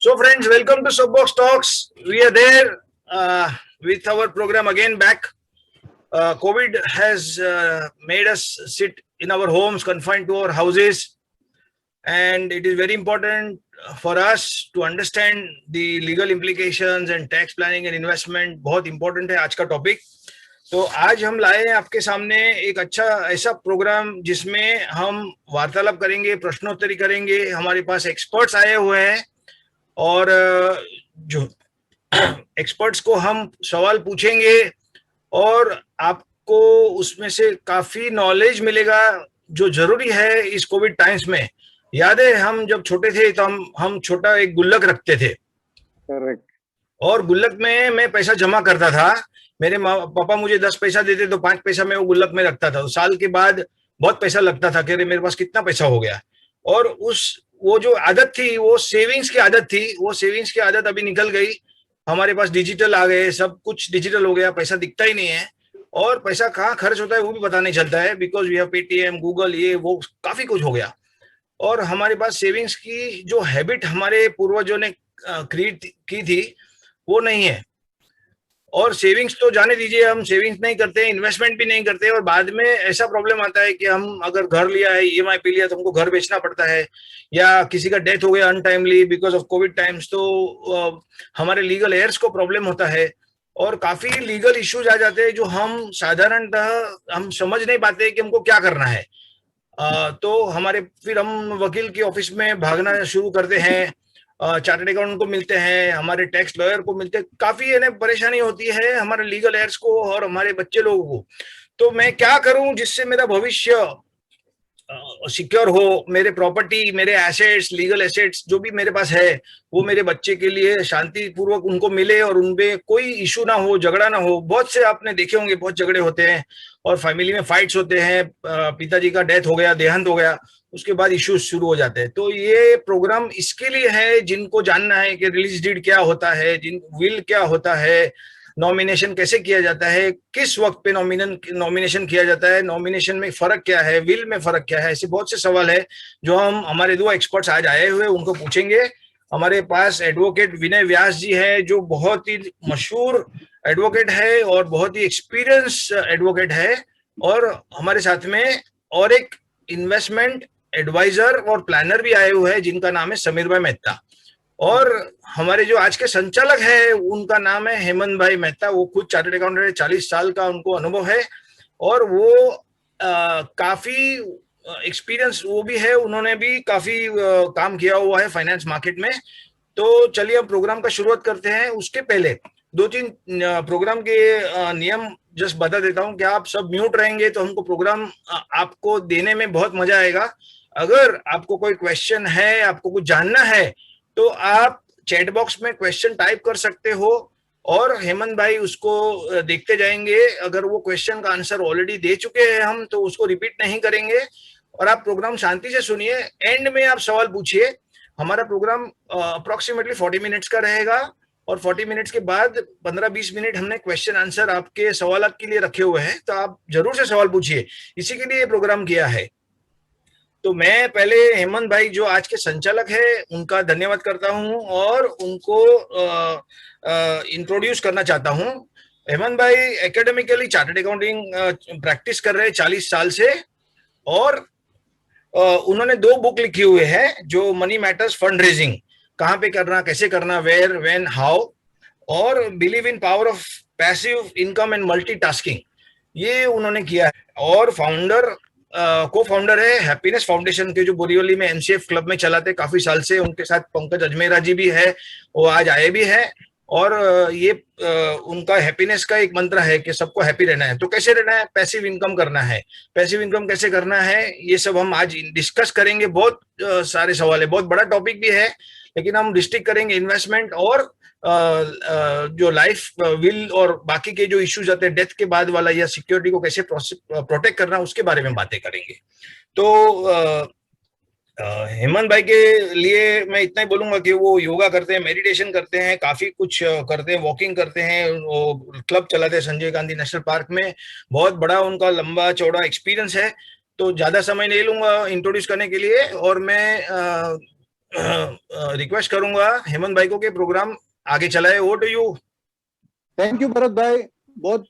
So friends, welcome to Soapbox Talks. We are there with our program again back. COVID has made us sit in our homes, confined to our houses, and it is very important for us to understand the legal implications and tax planning and investment. बहुत important है आज का topic. तो आज हम लाए हैं आपके सामने एक अच्छा ऐसा प्रोग्राम जिसमें हम वार्तालाप करेंगे, प्रश्नोत्तरी करेंगे. हमारे पास एक्सपर्ट्स आए हुए हैं और जो एक्सपर्ट्स को हम सवाल पूछेंगे और आपको उसमें से काफी नॉलेज मिलेगा जो जरूरी है इस कोविड टाइम्स में. याद है हम जब छोटे थे तो हम छोटा एक गुल्लक रखते थे. करेक्ट. और गुल्लक में मैं पैसा जमा करता था. मेरे पापा मुझे 10 पैसा देते तो 5 पैसा मैं वो गुल्लक में रखता था. साल के बाद बहुत पैसा लगता था कि अरे मेरे पास कितना पैसा हो गया. और वो जो आदत थी वो सेविंग्स की आदत थी. वो सेविंग्स की आदत अभी निकल गई. हमारे पास डिजिटल आ गए, सब कुछ डिजिटल हो गया, पैसा दिखता ही नहीं है और पैसा कहाँ खर्च होता है वो भी पता नहीं चलता है. Because we have Paytm, Google, ये वो काफी कुछ हो गया. और हमारे पास सेविंग्स की जो हैबिट हमारे पूर्वजों ने क्रिएट की थी वो नहीं है. और सेविंग्स तो जाने दीजिए, हम सेविंग्स नहीं करते, इन्वेस्टमेंट भी नहीं करते. और बाद में ऐसा प्रॉब्लम आता है कि हम अगर घर लिया है, ईएमआई पे लिया, तो हमको घर बेचना पड़ता है, या किसी का डेथ हो गया untimely because of Covid times, तो हमारे लीगल एयर्स को प्रॉब्लम होता है और काफी लीगल इश्यूज आ जाते हैं जो हम साधारणतः हम समझ नहीं पाते कि हमको क्या करना है. तो फिर हम वकील की ऑफिस में भागना शुरू करते हैं, चार्टर्ड अकाउंटेंट को मिलते हैं, हमारे टैक्स लॉयर को मिलते हैं. काफी परेशानी होती है हमारे लीगल एयर्स को और हमारे बच्चे लोगों को. तो मैं क्या करूं जिससे मेरा भविष्य सिक्योर हो, मेरे प्रॉपर्टी, मेरे एसेट्स, लीगल एसेट्स जो भी मेरे पास है वो मेरे बच्चे के लिए शांतिपूर्वक उनको मिले और उनपे कोई इशू ना हो, झगड़ा ना हो. बहुत से आपने देखे होंगे, बहुत झगड़े होते हैं और फैमिली में फाइट्स होते हैं. पिताजी का डेथ हो गया, देहांत हो गया, उसके बाद इश्यूज शुरू हो जाते हैं. तो ये प्रोग्राम इसके लिए है जिनको जानना है कि रिलीज डीड क्या होता है, विल क्या होता है, नॉमिनेशन कैसे किया जाता है, किस वक्त पे नॉमिनेशन किया जाता है, नॉमिनेशन में फर्क क्या है, विल में फर्क क्या है. ऐसे बहुत से सवाल है जो हम हमारे 2 एक्सपर्ट्स आज आए हुए उनको पूछेंगे. हमारे पास एडवोकेट विनय व्यास जी है जो बहुत ही मशहूर एडवोकेट है और बहुत ही एक्सपीरियंस एडवोकेट है. और हमारे साथ में और एक इन्वेस्टमेंट एडवाइजर और प्लानर भी आए हुए हैं जिनका नाम है समीर भाई मेहता. और हमारे जो आज के संचालक है उनका नाम है हेमंत भाई मेहता. वो खुद चार्टर्ड अकाउंटेंट है, 40 साल का उनको अनुभव है और वो काफी एक्सपीरियंस वो भी है. उन्होंने भी काफी काम किया हुआ है फाइनेंस मार्केट में. तो चलिए हम प्रोग्राम का शुरुआत करते हैं. उसके पहले 2-3 प्रोग्राम के नियम जस्ट बता देता हूं कि आप सब म्यूट रहेंगे तो हमको प्रोग्राम आपको देने में बहुत मजा आएगा. अगर आपको कोई क्वेश्चन है, आपको कुछ जानना है, तो आप चैट बॉक्स में क्वेश्चन टाइप कर सकते हो और हेमंत भाई उसको देखते जाएंगे. अगर वो क्वेश्चन का आंसर ऑलरेडी दे चुके हैं हम तो उसको रिपीट नहीं करेंगे और आप प्रोग्राम शांति से सुनिए. एंड में आप सवाल पूछिए. हमारा प्रोग्राम अप्रोक्सीमेटली 40 मिनट्स का रहेगा और 40 मिनट्स के बाद 15-20 मिनट हमने क्वेश्चन आंसर आपके सवाल के लिए रखे हुए हैं. तो आप जरूर से सवाल पूछिए, इसी के लिए ये प्रोग्राम किया है. तो मैं पहले हेमंत भाई जो आज के संचालक है उनका धन्यवाद करता हूं और उनको इंट्रोड्यूस करना चाहता हूं. हेमंत भाई एकेडमिकली चार्टर्ड अकाउंटिंग प्रैक्टिस कर रहे हैं 40 साल से और उन्होंने 2 बुक लिखी हुए हैं जो मनी मैटर्स, फंड रेजिंग, कहाँ पे करना, कैसे करना, वेयर, व्हेन, हाउ, और believe in power of passive income and multitasking, ये उन्होंने किया है. और को फाउंडर है हैप्पीनेस फाउंडेशन के जो बोरीवली में एमसीएफ क्लब में चलाते काफी साल से. उनके साथ पंकज अजमेरा जी भी है, वो आज आए भी हैं. और ये उनका हैप्पीनेस का एक मंत्र है कि सबको हैप्पी रहना है. तो कैसे रहना है? पैसिव इनकम करना है. पैसिव इनकम कैसे करना है ये सब हम आज डिस्कस करेंगे. बहुत सारे सवाल है, बहुत बड़ा टॉपिक भी है, लेकिन हम डिस्ट्रिक्ट करेंगे इन्वेस्टमेंट और जो लाइफ विल और बाकी के जो इश्यूज आते हैं डेथ के बाद वाला, या सिक्योरिटी को कैसे प्रोटेक्ट करना, उसके बारे में बातें करेंगे. तो हेमंत भाई के लिए मैं इतना ही बोलूंगा कि वो योगा करते हैं, मेडिटेशन करते हैं, काफी कुछ करते हैं, वॉकिंग करते हैं, वो क्लब चलाते हैं संजय गांधी नेशनल पार्क में. बहुत बड़ा उनका लंबा चौड़ा एक्सपीरियंस है. तो ज्यादा समय नहीं लूंगा इंट्रोड्यूस करने के लिए और मैं रिक्वेस्ट करूंगा हेमंत भाई को कि प्रोग्राम आगे चलाए। Over to you. Thank you Bharat भाई, बहुत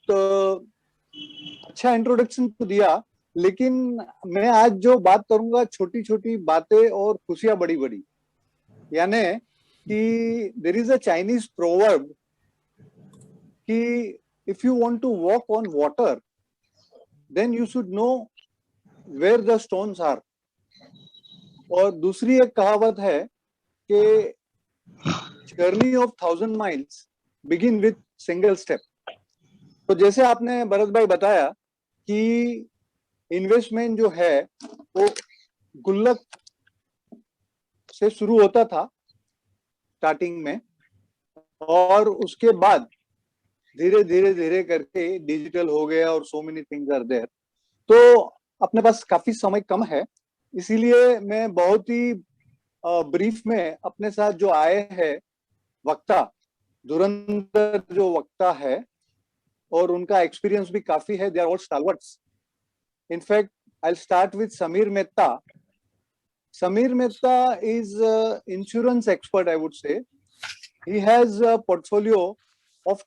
अच्छा इंट्रोडक्शन तो दिया, लेकिन मैं आज जो बात करूंगा छोटी छोटी बातें और खुशियां बड़ी बड़ी, यानी कि there is a Chinese proverb कि if you want to walk on water then you should know where the stones are. और दूसरी एक कहावत है कि journey of 1000 miles begin with single step. तो जैसे आपने भरत भाई बताया कि इन्वेस्टमेंट जो है वो गुल्लक से शुरू होता था स्टार्टिंग में, और उसके बाद धीरे धीरे धीरे करके डिजिटल हो गया और so many things are there. तो अपने पास काफी समय कम है, इसीलिए मैं बहुत ही ब्रीफ में अपने साथ जो आए हैं वक्ता, धुरंधर जो वक्ता है, और उनका एक्सपीरियंस भी काफी है, they are all stalwarts. In fact I will start with Samir Mehta. Samir Mehta is an insurance expert, I would say. He has a portfolio of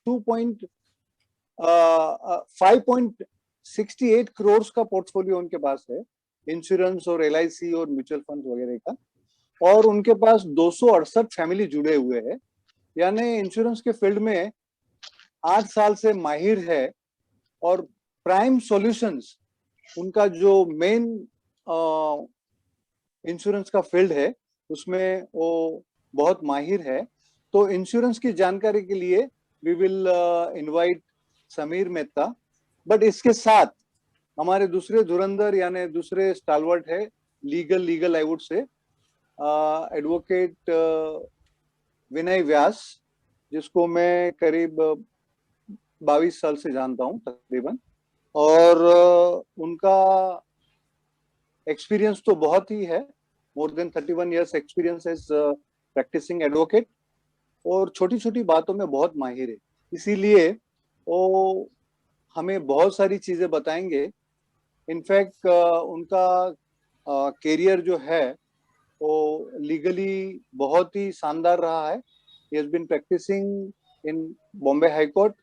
5.68 crores का पोर्टफोलियो उनके पास है, इंश्योरेंस और LIC और म्यूचुअल फंड वगैरह का। और उनके पास 268 फैमिली जुड़े हुए हैं, यानी इंश्योरेंस के फील्ड में 8 साल से माहिर है। और प्राइम सॉल्यूशंस उनका जो मेन इंश्योरेंस का फील्ड है उसमें वो बहुत माहिर है। तो इंश्योरेंस की जानकारी के लिए we will invite Samir Mehta. But इसके साथ हमारे दूसरे धुरंधर यानी दूसरे स्टालवर्ट है legal I would say, advocate Vinay Vyas, जिसको मैं करीब 22 साल से जानता हूं तकरीबन। और उनका एक्सपीरियंस तो बहुत ही है, more than 31 years experience as practising advocate, और छोटी छोटी बातों में बहुत माहिर है। इसीलिए वो हमें बहुत सारी चीजें बताएंगे। इनफैक्ट उनका कैरियर जो है वो लीगली बहुत ही शानदार रहा है। He has been practising in Bombay high court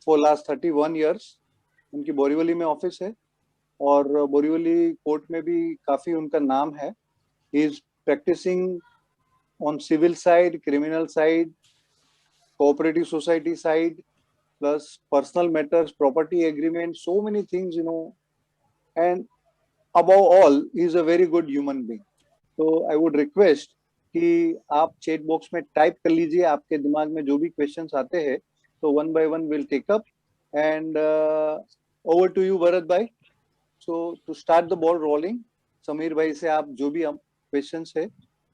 for last 31 years। उनकी बोरीवली में ऑफिस है और बोरीवली कोर्ट में भी काफी उनका नाम है। He is practising on civil side, criminal side, cooperative society side, plus personal matters, property agreement, so many things, you know, and above all, he is a very good human being. So I would request कि आप chat box में type कर लीजिए आपके दिमाग में जो भी क्वेश्चंस आते हैं, तो one by one will take up. And over to you Bharat bhai. So to start the ball rolling, Samir bhai से आप जो भी क्वेश्चंस है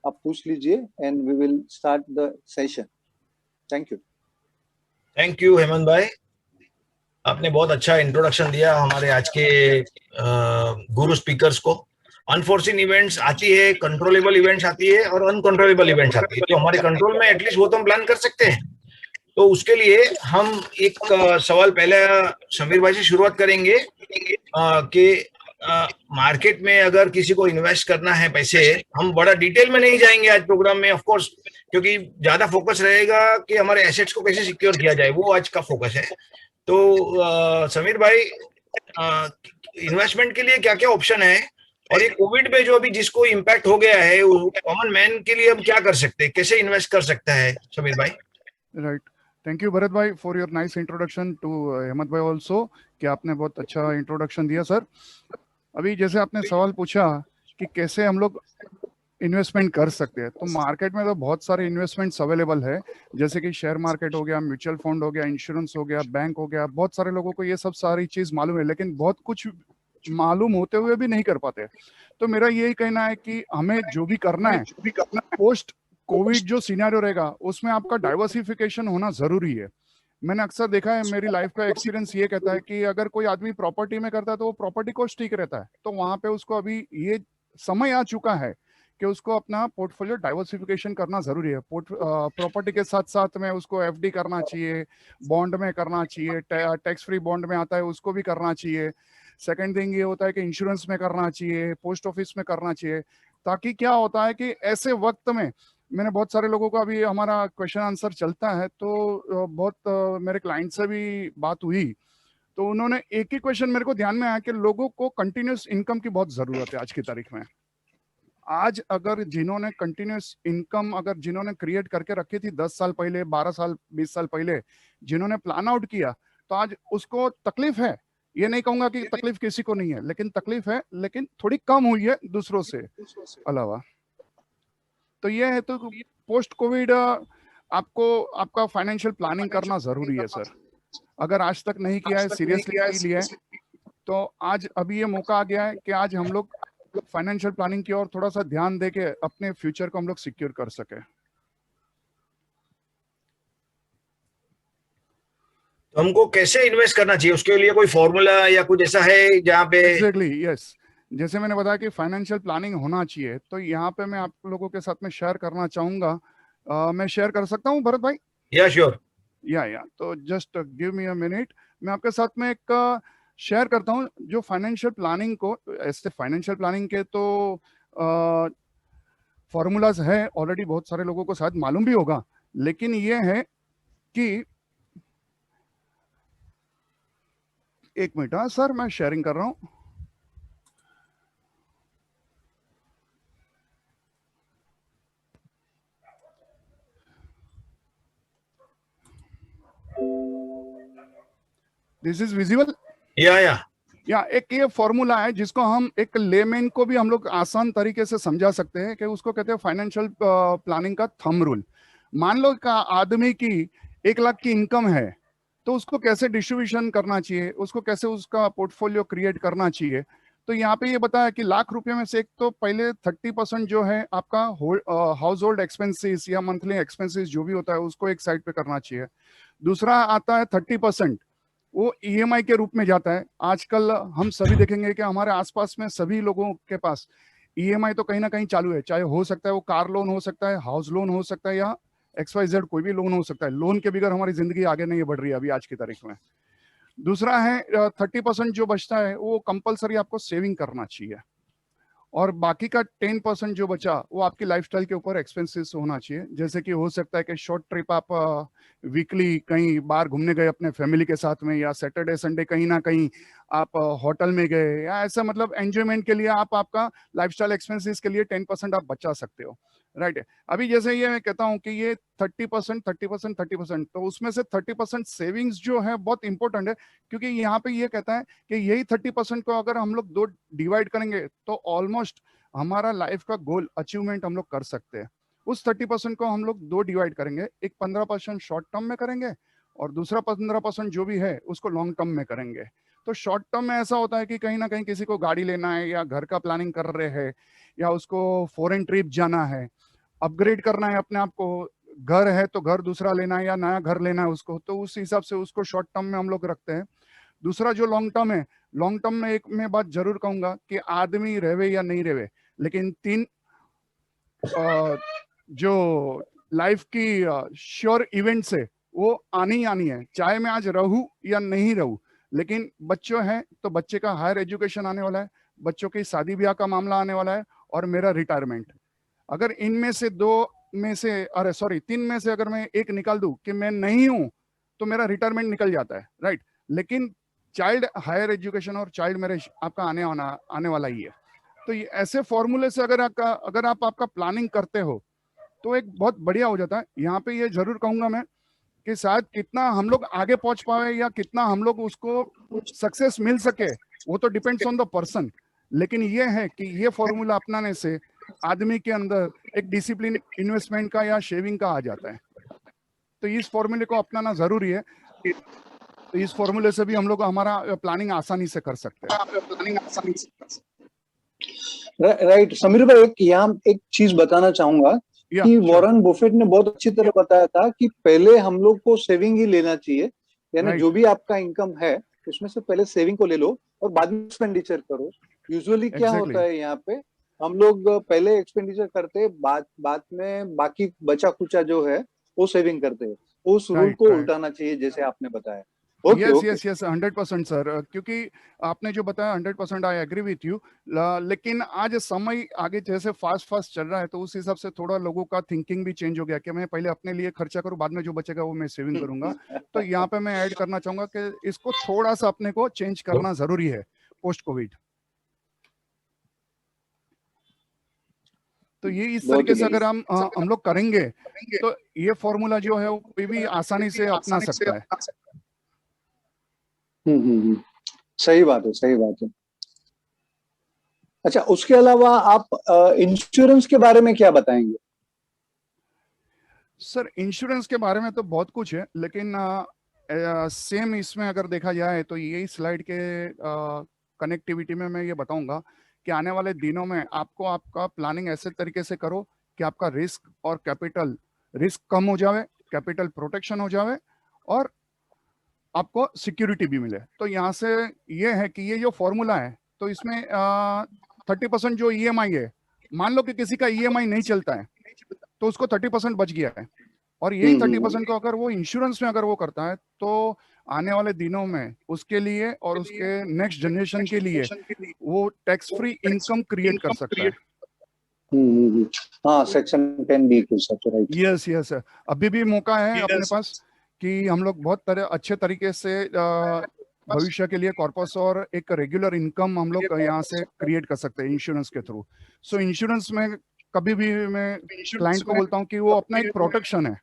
आप पूछ लीजिए and we will start the session. Thank you. Thank you Hemant भाई, आपने बहुत अच्छा इंट्रोडक्शन दिया हमारे आज के गुरु स्पीकर्स को। अनफोर्सिन इवेंट्स आती है, कंट्रोलेबल इवेंट्स आती है और अनकंट्रोलेबल इवेंट्स आती है। तो हमारे कंट्रोल में एटलीस्ट वो तो हम प्लान कर सकते हैं। तो उसके लिए हम एक सवाल पहले समीर भाई से शुरुआत करेंगे कि मार्केट में अगर किसी को इन्वेस्ट करना है पैसे, हम बड़ा डिटेल में नहीं जाएंगे आज प्रोग्राम में ऑफ कोर्स, क्योंकि ज्यादा फोकस रहेगा कि हमारे एसेट्स को कैसे सिक्योर किया जाए, वो आज का फोकस है। तो समीर भाई, इन्वेस्टमेंट के लिए क्या क्या ऑप्शन है, और ये कोविड में जो अभी जिसको इम्पैक्ट हो गया है कॉमन मैन के लिए हम क्या कर सकते हैं, कैसे इन्वेस्ट कर सकता है समीर भाई? राइट, थैंक यू भरत भाई for your nice introduction to Hemant भाई ऑल्सो, कि आपने बहुत अच्छा इंट्रोडक्शन दिया सर। अभी जैसे आपने सवाल पूछा कि कैसे हम लोग इन्वेस्टमेंट कर सकते हैं, तो मार्केट में तो बहुत सारे इन्वेस्टमेंट्स अवेलेबल है, जैसे कि शेयर मार्केट हो गया, म्यूचुअल फंड हो गया, इंश्योरेंस हो गया, बैंक हो गया। बहुत सारे लोगों को ये सब सारी चीज मालूम है, लेकिन बहुत कुछ मालूम होते हुए भी नहीं कर पाते। तो मेरा यही कहना है कि हमें जो भी करना है पोस्ट कोविड जो सिनेरियो रहेगा उसमें आपका डाइवर्सिफिकेशन होना जरूरी है। मैंने अक्सर देखा है, मेरी लाइफ का एक्सपीरियंस ये कहता है कि अगर कोई आदमी प्रॉपर्टी में करता है तो वो प्रॉपर्टी को ठीक रहता है, तो वहां पे उसको अभी ये समय आ चुका है कि उसको अपना पोर्टफोलियो डाइवर्सिफिकेशन करना जरूरी है। प्रॉपर्टी के साथ साथ में उसको एफडी करना चाहिए, बॉन्ड में करना चाहिए, टैक्स फ्री बॉन्ड में आता है उसको भी करना चाहिए। सेकंड थिंग ये होता है कि इंश्योरेंस में करना चाहिए, पोस्ट ऑफिस में करना चाहिए। ताकि क्या होता है कि ऐसे वक्त में, मैंने बहुत सारे लोगों का अभी हमारा क्वेश्चन आंसर चलता है तो बहुत मेरे क्लाइंट से भी बात हुई, तो उन्होंने एक ही क्वेश्चन मेरे को ध्यान में आया कि लोगों को कंटिन्यूस इनकम की बहुत जरूरत है आज की तारीख में। आज अगर जिन्होंने कंटिन्यूस इनकम अगर जिन्होंने क्रिएट करके रखी थी 10 साल पहले, 12 साल, 20 साल पहले, जिन्होंने प्लान आउट किया, तो आज उसको तकलीफ है। ये नहीं कहूंगा कि तकलीफ किसी को नहीं है, लेकिन तकलीफ है, लेकिन थोड़ी कम हुई है दूसरों से अलावा। तो ये है, तो पोस्ट कोविड आपको आपका फाइनेंशियल प्लानिंग करना जरूरी है सर। अगर आज तक नहीं किया है, सीरियसली नहीं लिया है, तो आज अभी ये मौका आ गया है कि आज हम लोग फाइनेंशियल प्लानिंग की ओर थोड़ा सा ध्यान देके अपने फ्यूचर को हम लोग सिक्योर कर सके। तो हमको कैसे इन्वेस्ट करना चाहिए, उसके लिए कोई फॉर्मूला या कुछ ऐसा है जहाँ पे? Exactly, yes. जैसे मैंने बताया कि फाइनेंशियल प्लानिंग होना चाहिए, तो यहाँ पे मैं आप लोगों के साथ में शेयर करना चाहूंगा। मैं शेयर कर सकता हूँ भरत भाई? या श्योर। या तो just give me a minute, मैं आपके साथ में एक शेयर करता हूँ जो फाइनेंशियल प्लानिंग को, ऐसे फाइनेंशियल प्लानिंग के तो फॉर्मूलाज है ऑलरेडी, बहुत सारे लोगों को शायद मालूम भी होगा, लेकिन ये है कि एक मिनट, हाँ सर मैं शेयरिंग कर रहा हूँ। This is visible? या एक ये फॉर्मूला है जिसको हम एक लेमैन को भी हम लोग आसान तरीके से समझा सकते हैं कि उसको कहते हैं फाइनेंशियल प्लानिंग का थंब रूल। मान लो का आदमी की 1 लाख की इनकम है, तो उसको कैसे डिस्ट्रीब्यूशन करना चाहिए, उसको कैसे उसका पोर्टफोलियो क्रिएट करना चाहिए। तो यहाँ पे ये बताया कि लाख रुपए में से एक तो पहले 30% जो है आपका हाउस होल्ड एक्सपेंसेस या मंथली एक्सपेंसेस जो भी होता है उसको एक साइड पे करना चाहिए। दूसरा आता है 30%, वो ईएमआई के रूप में जाता है। आजकल हम सभी देखेंगे कि हमारे आसपास में सभी लोगों के पास ईएमआई तो कहीं ना कहीं चालू है, चाहे हो सकता है वो कार लोन हो सकता है, हाउस लोन हो सकता है, या XYZ कोई भी लोन हो सकता है। लोन के बगैर हमारी जिंदगी आगे नहीं बढ़ रही है अभी आज की तारीख में। दूसरा है 30% जो बचता है वो कंपलसरी आपको सेविंग करना चाहिए, और बाकी का 10% जो बचा वो आपकी लाइफस्टाइल के ऊपर एक्सपेंसेस होना चाहिए। जैसे कि हो सकता है कि शॉर्ट ट्रिप आप वीकली कहीं बाहर घूमने गए अपने फैमिली के साथ में, या सैटरडे संडे कहीं ना कहीं आप होटल में गए, या ऐसा मतलब एंजॉयमेंट के लिए आप आपका लाइफस्टाइल एक्सपेंसेस के लिए 10% आप बचा सकते हो, राइट। अभी जैसे ये मैं कहता हूँ कि ये 30%, 30%, 30%, तो उसमें से 30% सेविंग्स जो है बहुत इंपॉर्टेंट है, क्योंकि यहाँ पे ये कहता है कि यही 30% को अगर हम लोग 2 डिवाइड करेंगे तो ऑलमोस्ट हमारा लाइफ का गोल अचीवमेंट हम लोग कर सकते हैं। उस 30% को हम लोग 2 डिवाइड करेंगे, एक 15% शॉर्ट टर्म में करेंगे और दूसरा 15% जो भी है उसको लॉन्ग टर्म में करेंगे। तो शॉर्ट टर्म में ऐसा होता है कि कहीं ना कहीं किसी को गाड़ी लेना है, या घर का प्लानिंग कर रहे हैं, या उसको फॉरेन ट्रिप जाना है, अपग्रेड करना है अपने आप को, घर है तो घर दूसरा लेना है या नया घर लेना है उसको, तो उस हिसाब से उसको शॉर्ट टर्म में हम लोग रखते हैं। दूसरा जो लॉन्ग टर्म है, लॉन्ग टर्म में एक मैं बात जरूर कहूंगा कि आदमी रहे या नहीं रहे, लेकिन 3 जो लाइफ की श्योर इवेंट्स है वो आनी ही आनी है, चाहे मैं आज रहूं या नहीं रहूं। लेकिन बच्चों हैं तो बच्चे का हायर एजुकेशन आने वाला है, बच्चों की शादी ब्याह का मामला आने वाला है, और मेरा रिटायरमेंट। अगर इनमें से 3 में से अगर मैं एक निकाल दूं कि मैं नहीं हूं, तो मेरा रिटायरमेंट निकल जाता है, राइट। लेकिन चाइल्ड हायर एजुकेशन और चाइल्ड मैरिज आपका आने वाला ही है। तो ये ऐसे फॉर्मूले से अगर आप आपका प्लानिंग करते हो तो एक बहुत बढ़िया हो जाता है। यहाँ पे ये जरूर कहूंगा मैं कि शायद कितना हम लोग आगे पहुंच पाए या कितना हम लोग उसको सक्सेस मिल सके वो तो डिपेंड्स ऑन द पर्सन, लेकिन ये है कि ये फॉर्मूला अपनाने से आदमी के अंदर एक डिसिप्लिन इन्वेस्टमेंट का या शेविंग का आ जाता है। तो इस फॉर्मूले को अपनाना जरूरी है। तो इस फॉर्मूले से भी हम लोग हमारा प्लानिंग आसानी से कर सकते हैं। राइट समीर भाई, यहाँ एक चीज बताना चाहूंगा कि वॉरेन बफेट ने बहुत अच्छी तरह बताया था कि पहले हम लोग को सेविंग ही लेना चाहिए, यानी जो भी आपका इनकम है उसमें से पहले सेविंग को ले लो और बाद में एक्सपेंडिचर करो। यूजुअली क्या होता है यहाँ पे, हम लोग पहले एक्सपेंडिचर करते, बाद में बाकी बचा कुचा जो है वो सेविंग करते हैं। उस रूल को उल्टाना चाहिए जैसे आपने बताया। Okay yes okay yes yes 100% sir, क्योंकि आपने जो बताया 100% आई एग्री विथ यू। लेकिन आज समय आगे जैसे फास्ट फास्ट चल रहा है, तो उस हिसाब से थोड़ा लोगों का थिंकिंग भी चेंज हो गया कि मैं पहले अपने लिए खर्चा करूं, बाद में जो बचेगा वो मैं सेविंग करूंगा। तो यहाँ पे मैं ऐड करना चाहूंगा कि इसको थोड़ा सा अपने को चेंज करना जरूरी है पोस्ट कोविड। तो ये इस बहुत ही तरीके से अगर बढ़िया। हम लोग करेंगे तो ये फॉर्मूला जो है वो कोई भी आसानी से अपना सकता है। हम्म। सही बात है, सही बात है। अच्छा, उसके अलावा आप इंश्योरेंस के बारे में क्या बताएंगे? सर इंश्योरेंस के बारे में तो बहुत कुछ है, लेकिन सेम इसमें अगर देखा जाए तो यही स्लाइड के कनेक्टिविटी में मैं ये बताऊंगा कि आने वाले दिनों में आपको आपका प्लानिंग ऐसे तरीके से करो कि आपका रिस्क और कैपिटल, रिस्क कम हो जाए, कैपिटल प्रोटेक्शन हो जाए और आपको सिक्योरिटी भी मिले। तो यहाँ से ये है कि ये जो फॉर्मूला है, तो इसमें 30% जो ईएमआई है, मान लो कि किसी का ईएमआई नहीं चलता है तो उसको 30% बच गया है, और यही 30% को अगर वो इंश्योरेंस में अगर वो करता है तो आने वाले दिनों में उसके लिए और उसके नेक्स्ट जनरेशन के लिए वो टैक्स फ्री इनकम क्रिएट कर सकता है। हाँ, सेक्शन 10B के हिसाब से, राइट। यस यस, अभी भी मौका है अपने पास कि हम लोग बहुत अच्छे तरीके से भविष्य के लिए कॉर्पस और एक रेगुलर इनकम हम लोग यहाँ से क्रिएट कर सकते हैं इंश्योरेंस के थ्रू। सो इंश्योरेंस में कभी भी मैं क्लाइंट को बोलता हूँ कि वो अपना एक प्रोटेक्शन है।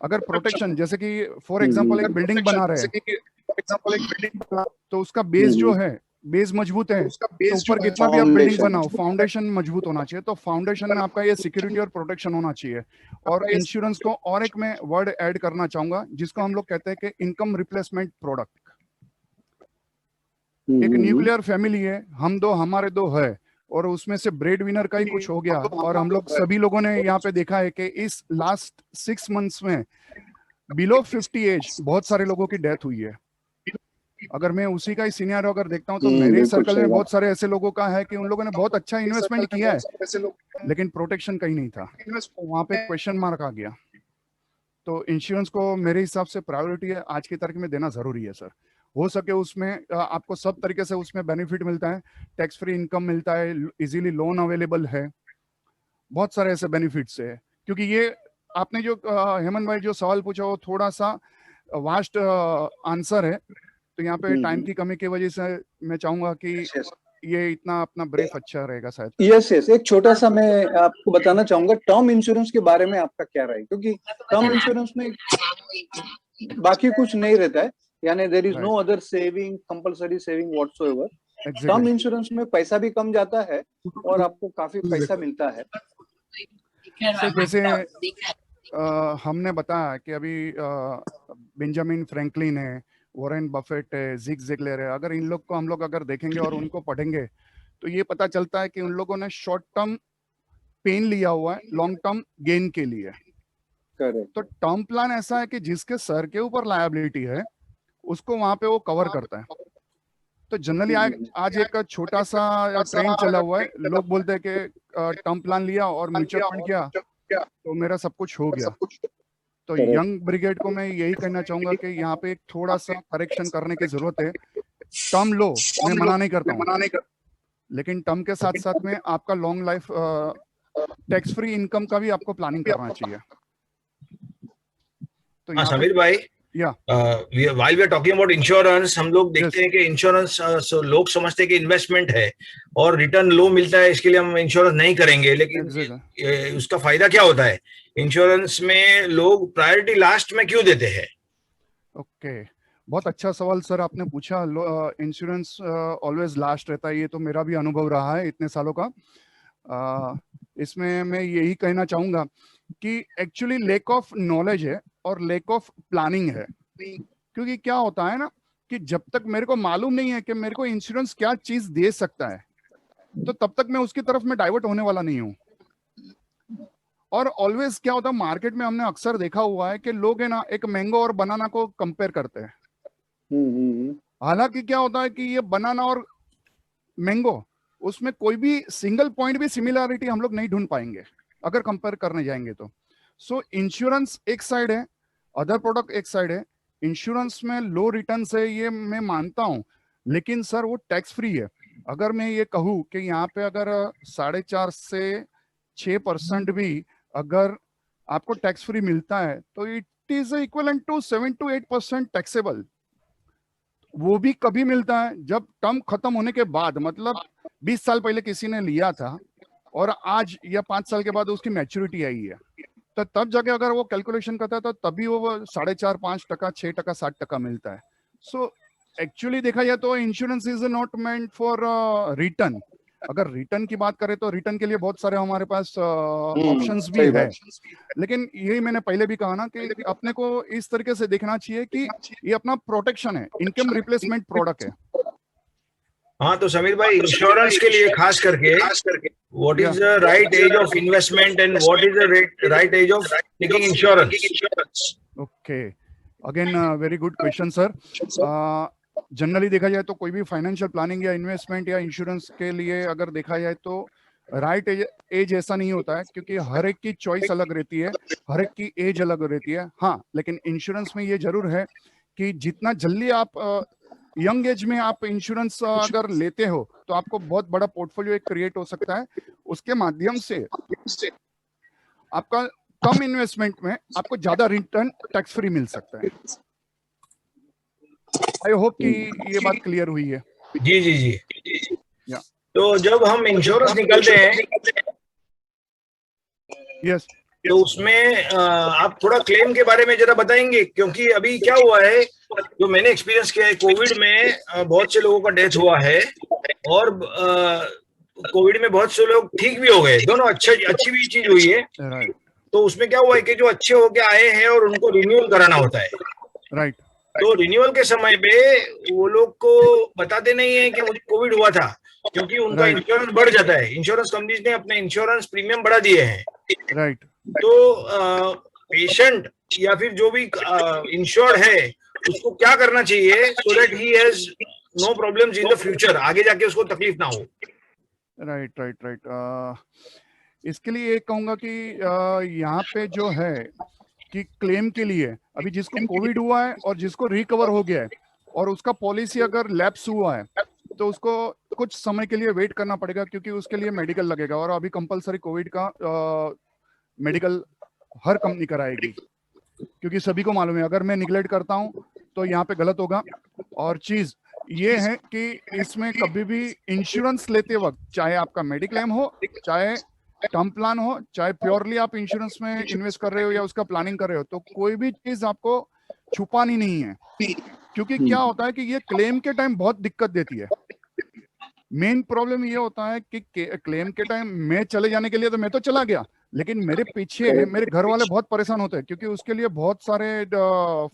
अगर प्रोटेक्शन जैसे कि फॉर एग्जांपल एक बिल्डिंग बना रहे हैं, तो उसका बेस जो है, बेस मजबूत है तो ऊपर कितना भी आप बिल्डिंग बनाओ, फाउंडेशन मजबूत होना चाहिए। तो फाउंडेशन में आपका ये सिक्योरिटी और प्रोटेक्शन होना चाहिए। और इंश्योरेंस को और एक मैं वर्ड ऐड करना चाहूंगा जिसको हम लोग कहते हैं कि इनकम रिप्लेसमेंट प्रोडक्ट। एक न्यूक्लियर फैमिली है, हम दो हमारे दो है, और उसमें से ब्रेड विनर का ही कुछ हो गया, और हम लोग सभी लोगों ने यहाँ पे देखा है कि इस लास्ट 6 मंथ्स में बिलो 50 एज बहुत सारे लोगों की डेथ हुई है। अगर मैं उसी का ही सिनेरियो अगर देखता हूँ तो मेरे सर्कल में बहुत सारे ऐसे लोगों का है कि उन लोगों ने बहुत अच्छा इन्वेस्टमेंट किया है लेकिन प्रोटेक्शन कहीं नहीं था, तो वहां पे क्वेश्चन मार्क आ गया। तो इंश्योरेंस को मेरे हिसाब से प्रायोरिटी है आज की तारीख में देना जरूरी है सर। हो सके उसमें आपको सब तरीके से उसमें बेनिफिट मिलता है, टैक्स फ्री इनकम मिलता है, इजीली लोन अवेलेबल है, बहुत सारे ऐसे बेनिफिट्स है। क्योंकि ये आपने जो हेमंत भाई जो सवाल पूछा वो थोड़ा सा वास्ट आंसर है, तो यहाँ पे टाइम की कमी की वजह से मैं चाहूंगा कि ये इतना अपना ब्रीफ अच्छा रहेगा शायद। यस यस, एक छोटा सा मैं आपको बताना चाहूंगा टर्म इंश्योरेंस के बारे में आपका क्या राय है, क्योंकि टर्म इंश्योरेंस में बाकी कुछ नहीं रहता है, यानी there is no other saving, compulsory saving whatsoever. Term insurance में पैसा भी कम जाता है और आपको काफी पैसा मिलता है। जैसे हमने बताया कि अभी बेंजामिन फ्रैंकलिन है, वॉरेन बफेट है, जिग ज़िगलर है, अगर इन लोग को हम लोग अगर देखेंगे और उनको पढ़ेंगे तो ये पता चलता है कि उन लोगों ने शॉर्ट टर्म पेन लिया हुआ है लॉन्ग टर्म गेन के लिए। तो टर्म प्लान ऐसा है कि जिसके सर के ऊपर लायबिलिटी है उसको वहां पे वो कवर करता है। तो जनरली आज एक छोटा सा ट्रेंड चला हुआ है, लोग बोलते हैं कि टर्म प्लान लिया और म्यूचुअल फंड किया तो मेरा सब कुछ हो गया। तो यंग ब्रिगेड को मैं यही कहना चाहूंगा कि यहाँ पे एक थोड़ा सा करेक्शन करने की जरूरत है। टर्म लो, मैं मना नहीं करता हूँ, लेकिन टर्म के साथ साथ में आपका long life tax free income का भी आपको प्लानिंग करना चाहिए। तो समीर भाई, while we are talking about insurance, हम लोग देखते हैं कि इंश्योरेंस लोग समझते हैं कि इन्वेस्टमेंट है और रिटर्न लो मिलता है, इसके लिए हम इंश्योरेंस नहीं करेंगे। लेकिन उसका फायदा क्या होता है? इंश्योरेंस में लोग प्रायोरिटी लास्ट में क्यों देते हैं? ओके, बहुत अच्छा सवाल सर आपने पूछा। इंश्योरेंस ऑलवेज लास्ट रहता है, ये तो मेरा भी अनुभव रहा है इतने सालों का। इसमें मैं यही कहना चाहूंगा कि एक्चुअली लैक ऑफ नॉलेज है और लैक ऑफ प्लानिंग है। क्योंकि क्या होता है ना कि जब तक मेरे को मालूम नहीं है कि मेरे को इंश्योरेंस क्या चीज दे सकता है, तो तब तक मैं उसकी तरफ में डाइवर्ट होने वाला नहीं हूं। और ऑलवेज क्या होता है मार्केट में, हमने अक्सर देखा हुआ है कि लोग है ना एक मैंगो और बनाना को कंपेयर करते हैं। हालांकि क्या होता है कि ये बनाना और मैंगो, उसमें कोई भी सिंगल पॉइंट भी सिमिलरिटी हम लोग नहीं ढूंढ पाएंगे अगर कंपेयर करने जाएंगे तो। सो इंश्योरेंस एक साइड है, अदर प्रोडक्ट एक साइड है। इंश्योरेंस में लो रिटर्न है ये मैं मानता हूँ, लेकिन सर वो टैक्स फ्री है। अगर मैं ये कहूँ कि यहाँ पे अगर 4.5 से 6% भी अगर आपको टैक्स फ्री मिलता है तो it is equivalent to 7 to 8% taxable. वो भी कभी मिलता है जब टर्म खत्म होने के बाद, मतलब 20 साल पहले किसी ने लिया था और आज या 5 साल के बाद उसकी मैच्योरिटी आई है, तो तब जाके अगर वो कैलकुलेशन करता है तो तभी वो 4.5 5%, 6%, 60% मिलता है। सो एक्चुअली देखा जाए तो insurance is not meant for return. अगर रिटर्न की बात करें तो रिटर्न के लिए बहुत सारे हमारे पास ऑप्शंस भी सही है, बात। लेकिन यही मैंने पहले भी कहा ना कि अपने को इस तरीके से देखना चाहिए कि ये अपना प्रोटेक्शन है, इनकम रिप्लेसमेंट प्रोडक्ट है। हाँ तो समीर भाई, इंश्योरेंस के लिए खास करके what Yeah. is the right age of investment and what is the right age of taking insurance? Okay, again very good question sir. Generally देखा जाए तो कोई भी फाइनेंशियल प्लानिंग या इन्वेस्टमेंट या इंश्योरेंस के लिए अगर देखा जाए तो राइट एज ऐसा नहीं होता है, क्योंकि हर एक की चॉइस अलग रहती है, हर एक की एज अलग रहती है। हाँ, लेकिन इंश्योरेंस में ये जरूर है कि जितना जल्दी आप यंग एज में आप इंश्योरेंस अगर लेते हो तो आपको बहुत बड़ा पोर्टफोलियो एक क्रिएट हो सकता है। उसके माध्यम से आपका कम इन्वेस्टमेंट में आपको ज्यादा रिटर्न टैक्स फ्री मिल सकता है। आई होप कि ये बात क्लियर हुई है। जी जी जी। या तो जब हम इंश्योरेंस निकलते हैं यस, तो उसमें आप थोड़ा क्लेम के बारे में जरा बताएंगे, क्योंकि अभी क्या हुआ है, जो मैंने एक्सपीरियंस किया है, कोविड में बहुत से लोगों का डेथ हुआ है और कोविड में बहुत से लोग ठीक भी हो गए, दोनों अच्छी भी चीज हुई है। राइट तो उसमें क्या हुआ है कि जो अच्छे होके आए हैं और उनको रिन्यूअल कराना होता है, राइट तो रिन्यूअल के समय पे वो लोग को बताते नहीं है कि मुझे कोविड हुआ था, क्योंकि उनका Right. इंश्योरेंस बढ़ जाता है। इंश्योरेंस कंपनीज ने अपने इंश्योरेंस प्रीमियम बढ़ा दिए हैं। राइट तो पेशेंट या फिर जो भी इंश्योर्ड है उसको क्या करना चाहिए so that he has no problems in the future, आगे जाके उसको तकलीफ ना हो। राइट राइट राइट इसके लिए एक कहूंगा कि यहाँ पे जो है कि क्लेम के लिए अभी जिसको कोविड हुआ है और जिसको रिकवर हो गया है और उसका पॉलिसी अगर लैप्स हुआ है तो उसको कुछ समय के लिए वेट करना पड़ेगा, क्योंकि उसके लिए मेडिकल लगेगा और अभी कंपलसरी कोविड का मेडिकल हर कंपनी कराएगी, क्योंकि सभी को मालूम है अगर मैं निगलेक्ट करता हूँ तो यहाँ पे गलत होगा। और चीज ये है कि इसमें कभी भी इंश्योरेंस लेते वक्त, चाहे आपका मेडिक्लेम हो, चाहे टर्म प्लान हो, चाहे प्योरली आप इंश्योरेंस में इन्वेस्ट कर रहे हो या उसका प्लानिंग कर रहे हो, तो कोई भी चीज आपको छुपानी नहीं है, क्योंकि क्या होता है कि ये क्लेम के टाइम बहुत दिक्कत देती है। मेन प्रॉब्लम ये होता है कि क्लेम के टाइम मैं चले जाने के लिए तो मैं तो चला गया, लेकिन मेरे पीछे मेरे घर वाले बहुत परेशान होते हैं, क्योंकि उसके लिए बहुत सारे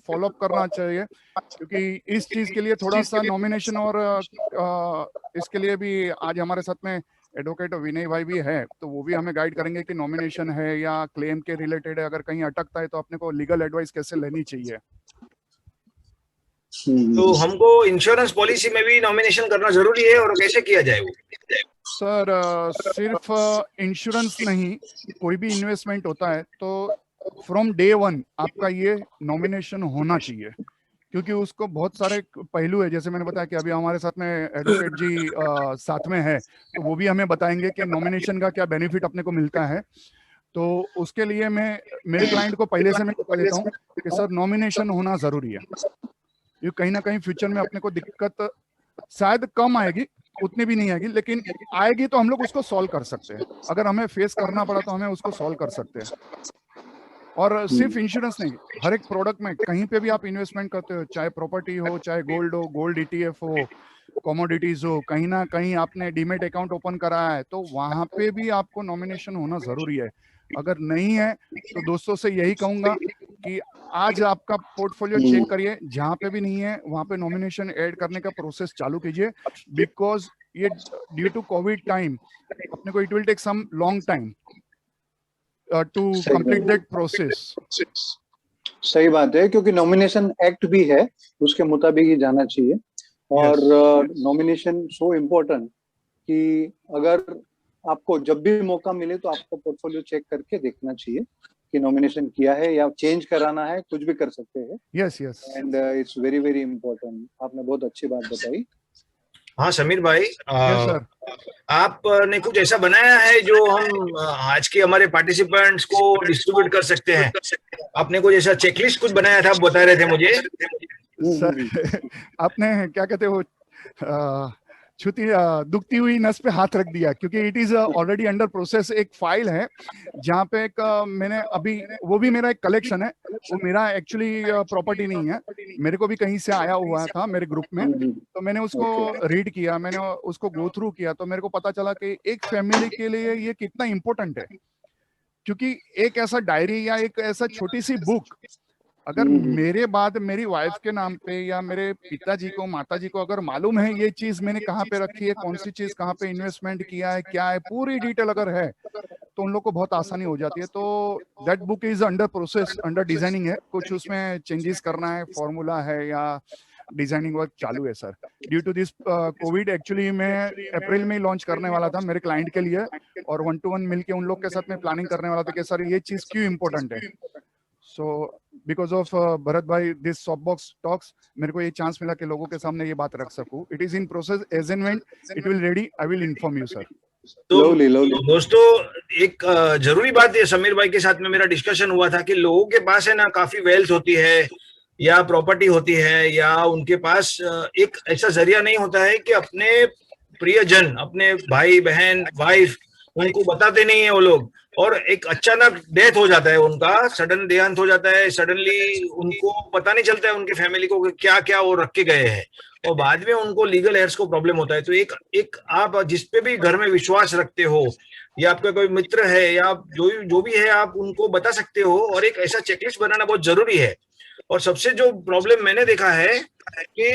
फॉलोअप करना चाहिए, क्योंकि इस चीज के लिए थोड़ा सा नॉमिनेशन और इसके लिए भी आज हमारे साथ में एडवोकेट विनय भाई भी है, तो वो भी हमें गाइड करेंगे कि नॉमिनेशन है या क्लेम के रिलेटेड है, अगर कहीं अटकता है तो अपने को लीगल एडवाइस कैसे लेनी चाहिए। तो हमको इंश्योरेंस पॉलिसी में भी नॉमिनेशन करना जरूरी है, और कैसे किया जाए वो? सर सिर्फ इंश्योरेंस नहीं, कोई भी इन्वेस्टमेंट होता है तो फ्रॉम डे वन आपका ये नॉमिनेशन होना चाहिए, क्योंकि उसको बहुत सारे पहलू है। जैसे मैंने बताया कि अभी हमारे साथ में एडवोकेट जी साथ में है, तो वो भी हमें बताएंगे कि नॉमिनेशन का क्या बेनिफिट अपने को मिलता है। तो उसके लिए मैं मेरे क्लाइंट को पहले से मैं बता देता हूँ कि सर नॉमिनेशन होना जरूरी है, ये कहीं ना कहीं फ्यूचर में अपने को दिक्कत शायद कम आएगी, उतनी भी नहीं आएगी, लेकिन आएगी तो हम लोग उसको सॉल्व कर सकते हैं। अगर हमें फेस करना पड़ा तो हमें उसको सॉल्व कर सकते हैं। और सिर्फ इंश्योरेंस नहीं, हर एक प्रोडक्ट में कहीं पे भी आप इन्वेस्टमेंट करते हो, चाहे प्रॉपर्टी हो, चाहे गोल्ड हो, गोल्ड ETF हो, कमोडिटीज हो, कहीं ना कहीं आपने डीमेट अकाउंट ओपन कराया है तो वहां पे भी आपको नॉमिनेशन होना जरूरी है। अगर नहीं है तो दोस्तों से यही कहूंगा कि आज आपका पोर्टफोलियो चेक करिए, जहां पे भी नहीं है वहां पे नॉमिनेशन ऐड करने का प्रोसेस चालू कीजिए, बिकॉज ये ड्यू टू कोविड टाइम अपने को it will take some long time to complete that process. सही बात है, क्योंकि नॉमिनेशन एक्ट भी है, उसके मुताबिक ही जाना चाहिए। और नॉमिनेशन सो इम्पोर्टेंट कि अगर आपको जब भी मौका मिले तो आपको पोर्टफोलियो चेक करके देखना चाहिए की नॉमिनेशन किया है या चेंज कराना है, कुछ भी कर सकते हैं। Yes yes and it's very very important. आपने बहुत अच्छी बात बताई। हाँ समीर भाई, यस सर। आपने कुछ ऐसा बनाया है जो हम आज के हमारे पार्टिसिपेंट्स को डिस्ट्रीब्यूट कर सकते हैं? आपने कुछ ऐसा चेकलिस्ट कुछ बनाया था, आप बता रहे थे मुझे। सर आपने क्या कहते हैं वो छुती दुखती हुई नस पे हाथ रख दिया, क्योंकि it is already under process. एक फाइल है जहाँ पे एक मैंने अभी, वो भी मेरा एक कलेक्शन है, वो मेरा एक्चुअली प्रॉपर्टी नहीं है, मेरे को भी कहीं से आया हुआ था मेरे ग्रुप में। तो मैंने उसको रीड किया, मैंने उसको गो थ्रू किया, तो मेरे को पता चला कि एक फैमिली के लिए ये कितना इम्पोर्टेंट है। क्योंकि एक ऐसा डायरी या एक ऐसा छोटी सी बुक अगर मेरे बाद मेरी वाइफ के नाम पे या मेरे पिताजी को, माताजी को अगर मालूम है ये चीज मैंने कहाँ पे रखी है, कौन सी चीज कहाँ पे इन्वेस्टमेंट किया है, क्या है, पूरी डिटेल अगर है तो उन लोग को बहुत आसानी हो जाती है। तो that book is under process, under designing है, कुछ उसमें चेंजेस करना है, फॉर्मूला है या डिजाइनिंग वर्क चालू है sir. Due to this Covid actually मैं अप्रैल में लॉन्च करने वाला था मेरे क्लाइंट के लिए, और 1-to-1 मिलके उन लोग के साथ में प्लानिंग करने वाला था कि सर ये चीज क्यों इम्पोर्टेंट है। सो बिकॉज ऑफ भरत भाई दिस सॉफ्ट बॉक्स टॉक्स मेरे को ये चांस मिला कि लोगों के सामने ये बात रख सकूं। It is in process, as and when it will ready I will inform you sir. तो लवली लवली। दोस्तों, एक जरूरी बात है, समीर भाई के साथ में मेरा डिस्कशन हुआ था कि लोगों के पास है ना काफी वेल्थ होती है या प्रॉपर्टी होती है, या उनके पास एक ऐसा जरिया नहीं होता है कि अपने प्रियजन, अपने भाई बहन वाइफ, उनको बताते नहीं है वो लोग, और एक अचानक डेथ हो जाता है उनका, सडन देहांत हो जाता है, सडनली उनको पता नहीं चलता है उनकी फैमिली को कि क्या क्या वो रख के गए हैं, और बाद में उनको लीगल एयर्स को प्रॉब्लम होता है। तो एक आप जिस पे भी घर में विश्वास रखते हो, या आपका कोई मित्र है, या जो भी है, आप उनको बता सकते हो, और एक ऐसा चेकलिस्ट बनाना बहुत जरूरी है। और सबसे जो प्रॉब्लम मैंने देखा है कि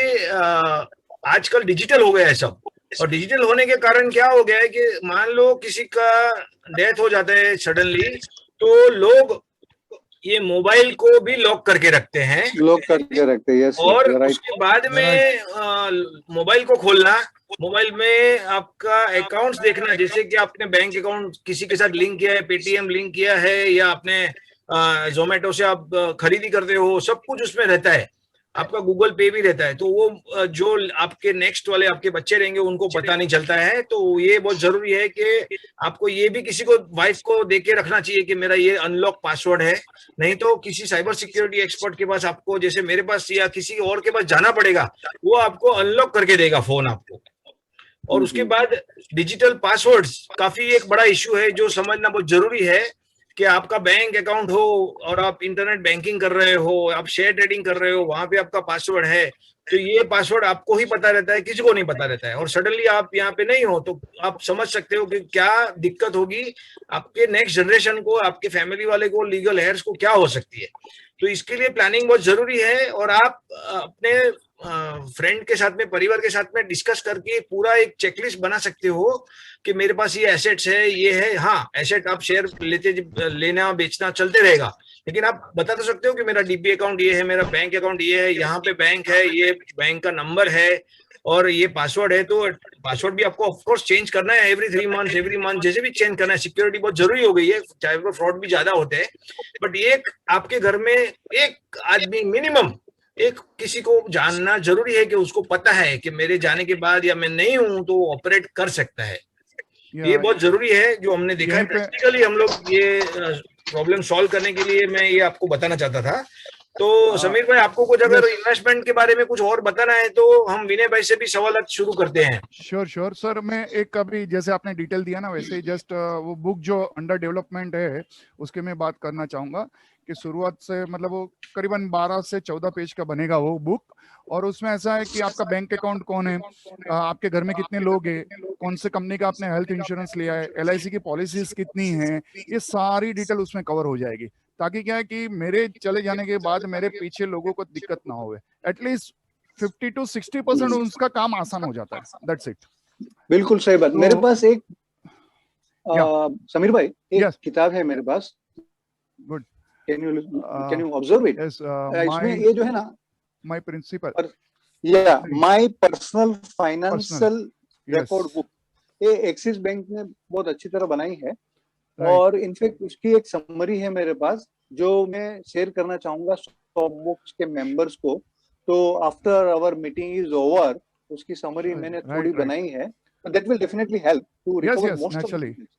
आजकल डिजिटल हो गया है सब, और डिजिटल होने के कारण क्या हो गया है कि मान लो किसी का डेथ हो जाता है सडनली, तो लोग ये मोबाइल को भी लॉक करके रखते हैं, लॉक करके रखते हैं। यस और राइट। उसके बाद में मोबाइल को खोलना, मोबाइल में आपका अकाउंट्स देखना, जैसे कि आपने बैंक अकाउंट किसी के साथ लिंक किया है, पेटीएम लिंक किया है, या आपने जोमेटो से आप खरीदी करते हो, सब कुछ उसमें रहता है, आपका गूगल पे भी रहता है। तो वो जो आपके नेक्स्ट वाले आपके बच्चे रहेंगे उनको पता नहीं चलता है। तो ये बहुत जरूरी है कि आपको ये भी किसी को, वाइफ को दे के रखना चाहिए कि मेरा ये अनलॉक पासवर्ड है, नहीं तो किसी साइबर सिक्योरिटी एक्सपर्ट के पास आपको, जैसे मेरे पास या किसी और के पास जाना पड़ेगा, वो आपको अनलॉक करके देगा फोन आपको। और उसके बाद डिजिटल पासवर्ड्स काफी एक बड़ा इश्यू है जो समझना बहुत जरूरी है, कि आपका बैंक अकाउंट हो और आप इंटरनेट बैंकिंग कर रहे हो, आप शेयर ट्रेडिंग कर रहे हो, वहां पे आपका पासवर्ड है, तो ये पासवर्ड आपको ही पता रहता है, किसी को नहीं पता रहता है, और सडनली आप यहाँ पे नहीं हो तो आप समझ सकते हो कि क्या दिक्कत होगी आपके नेक्स्ट जनरेशन को, आपके फैमिली वाले को, लीगल हेयर्स को क्या हो सकती है। तो इसके लिए प्लानिंग बहुत जरूरी है, और आप अपने फ्रेंड के साथ में, परिवार के साथ में डिस्कस करके पूरा एक चेकलिस्ट बना सकते हो कि मेरे पास ये एसेट्स है, ये है। हाँ, एसेट आप शेयर लेना बेचना चलते रहेगा, लेकिन आप बता तो सकते हो कि मेरा डीपी अकाउंट ये है, मेरा बैंक अकाउंट ये है, यहाँ पे बैंक है, ये बैंक का नंबर है, और ये पासवर्ड है। तो पासवर्ड भी आपको ऑफ कोर्स चेंज करना है एवरी 3 मंथ, जैसे भी चेंज करना है। सिक्योरिटी बहुत जरूरी हो गई है, चाहे वो फ्रॉड भी ज्यादा होते हैं, बट एक आपके घर में एक आदमी मिनिमम, एक किसी को जानना जरूरी है कि उसको पता है कि मेरे जाने के बाद या मैं नहीं हूं तो ऑपरेट कर सकता है। ये बहुत जरूरी है, जो हमने देखा है प्रैक्टिकली, हम लोग ये प्रॉब्लम सॉल्व करने के लिए मैं ये आपको बताना चाहता था। तो समीर भाई, आपको कुछ अगर इन्वेस्टमेंट के बारे में कुछ और बताना है तो हम विनय भाई से भी सवाल शुरू करते हैं। श्योर सर, मैं एक अभी जैसे आपने डिटेल दिया ना, वैसे ही जस्ट वो बुक जो अंडर डेवलपमेंट है उसके मैं बात करना चाहूंगा कि शुरुआत से मतलब वो करीबन 12 से 14 पेज का बनेगा वो बुक, और उसमें ऐसा है कि आपका बैंक अकाउंट कौन है, आपके घर में कितने लोग हैं, कौन से कंपनी का आपने हेल्थ इंश्योरेंस लिया है, LIC की पॉलिसीज कितनी हैं, ये सारी डिटेल उसमें कवर हो जाएगी, ताकि क्या है कि मेरे चले जाने के बाद मेरे पीछे लोगों को दिक्कत ना हो। एटलीस्ट 50 to 60% उसका काम आसान हो जाता है। That's it. बिल्कुल सही बात। मेरे पास एक समीर भाई एक Yes. किताब है मेरे पास। Good. Can you observe it? इसमें ये जो है ना, माय प्रिंसिपल, या my personal financial record book, ये एक्सिस बैंक ने बहुत अच्छी तरह बनाई है। और इनफेक्ट उसकी एक समरी है मेरे पास जो मैं शेयर करना चाहूंगा स्टॉकबॉक्स के मेंबर्स को। तो after our meeting is over उसकी समरी मैंने थोड़ी right. बनाई है, that will definitely help to Yes, recover yes, most of the naturally. Things.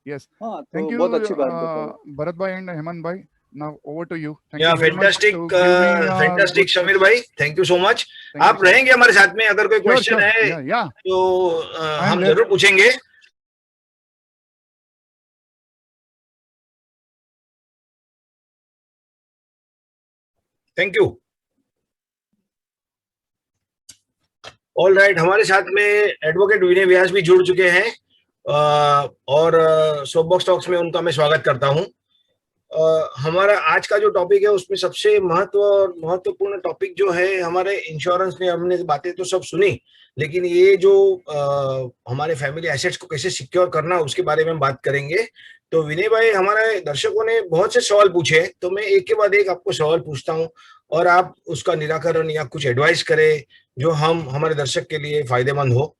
Yes. हाँ, Thank तो you, बहुत अच्छी बात बताई। Bharat bhai and Hemant bhai. Now over to you. Thank या you very much fantastic, to give me good fantastic Sameer tips. भाई, thank you so much. Thank you आप so much. रहेंगे हमारे साथ में, अगर कोई Sure, क्वेश्चन sure. है Yeah, yeah. तो I'm हम there. जरूर पूछेंगे। Thank you. ऑल राइट, हमारे साथ में एडवोकेट विनय व्यास भी जुड़ चुके हैं और सोपबॉक्स टॉक्स में उनका मैं स्वागत करता हूं। हमारा आज का जो टॉपिक है उसमें सबसे महत्वपूर्ण टॉपिक जो है हमारे इंश्योरेंस में, हमने बातें तो सब सुनी, लेकिन ये जो हमारे फैमिली एसेट्स को कैसे सिक्योर करना उसके बारे में हम बात करेंगे। तो विनय भाई, हमारे दर्शकों ने बहुत से सवाल पूछे, तो मैं एक के बाद एक आपको सवाल पूछता हूँ और आप उसका निराकरण या कुछ एडवाइस करें जो हम हमारे दर्शक के लिए फायदेमंद हो।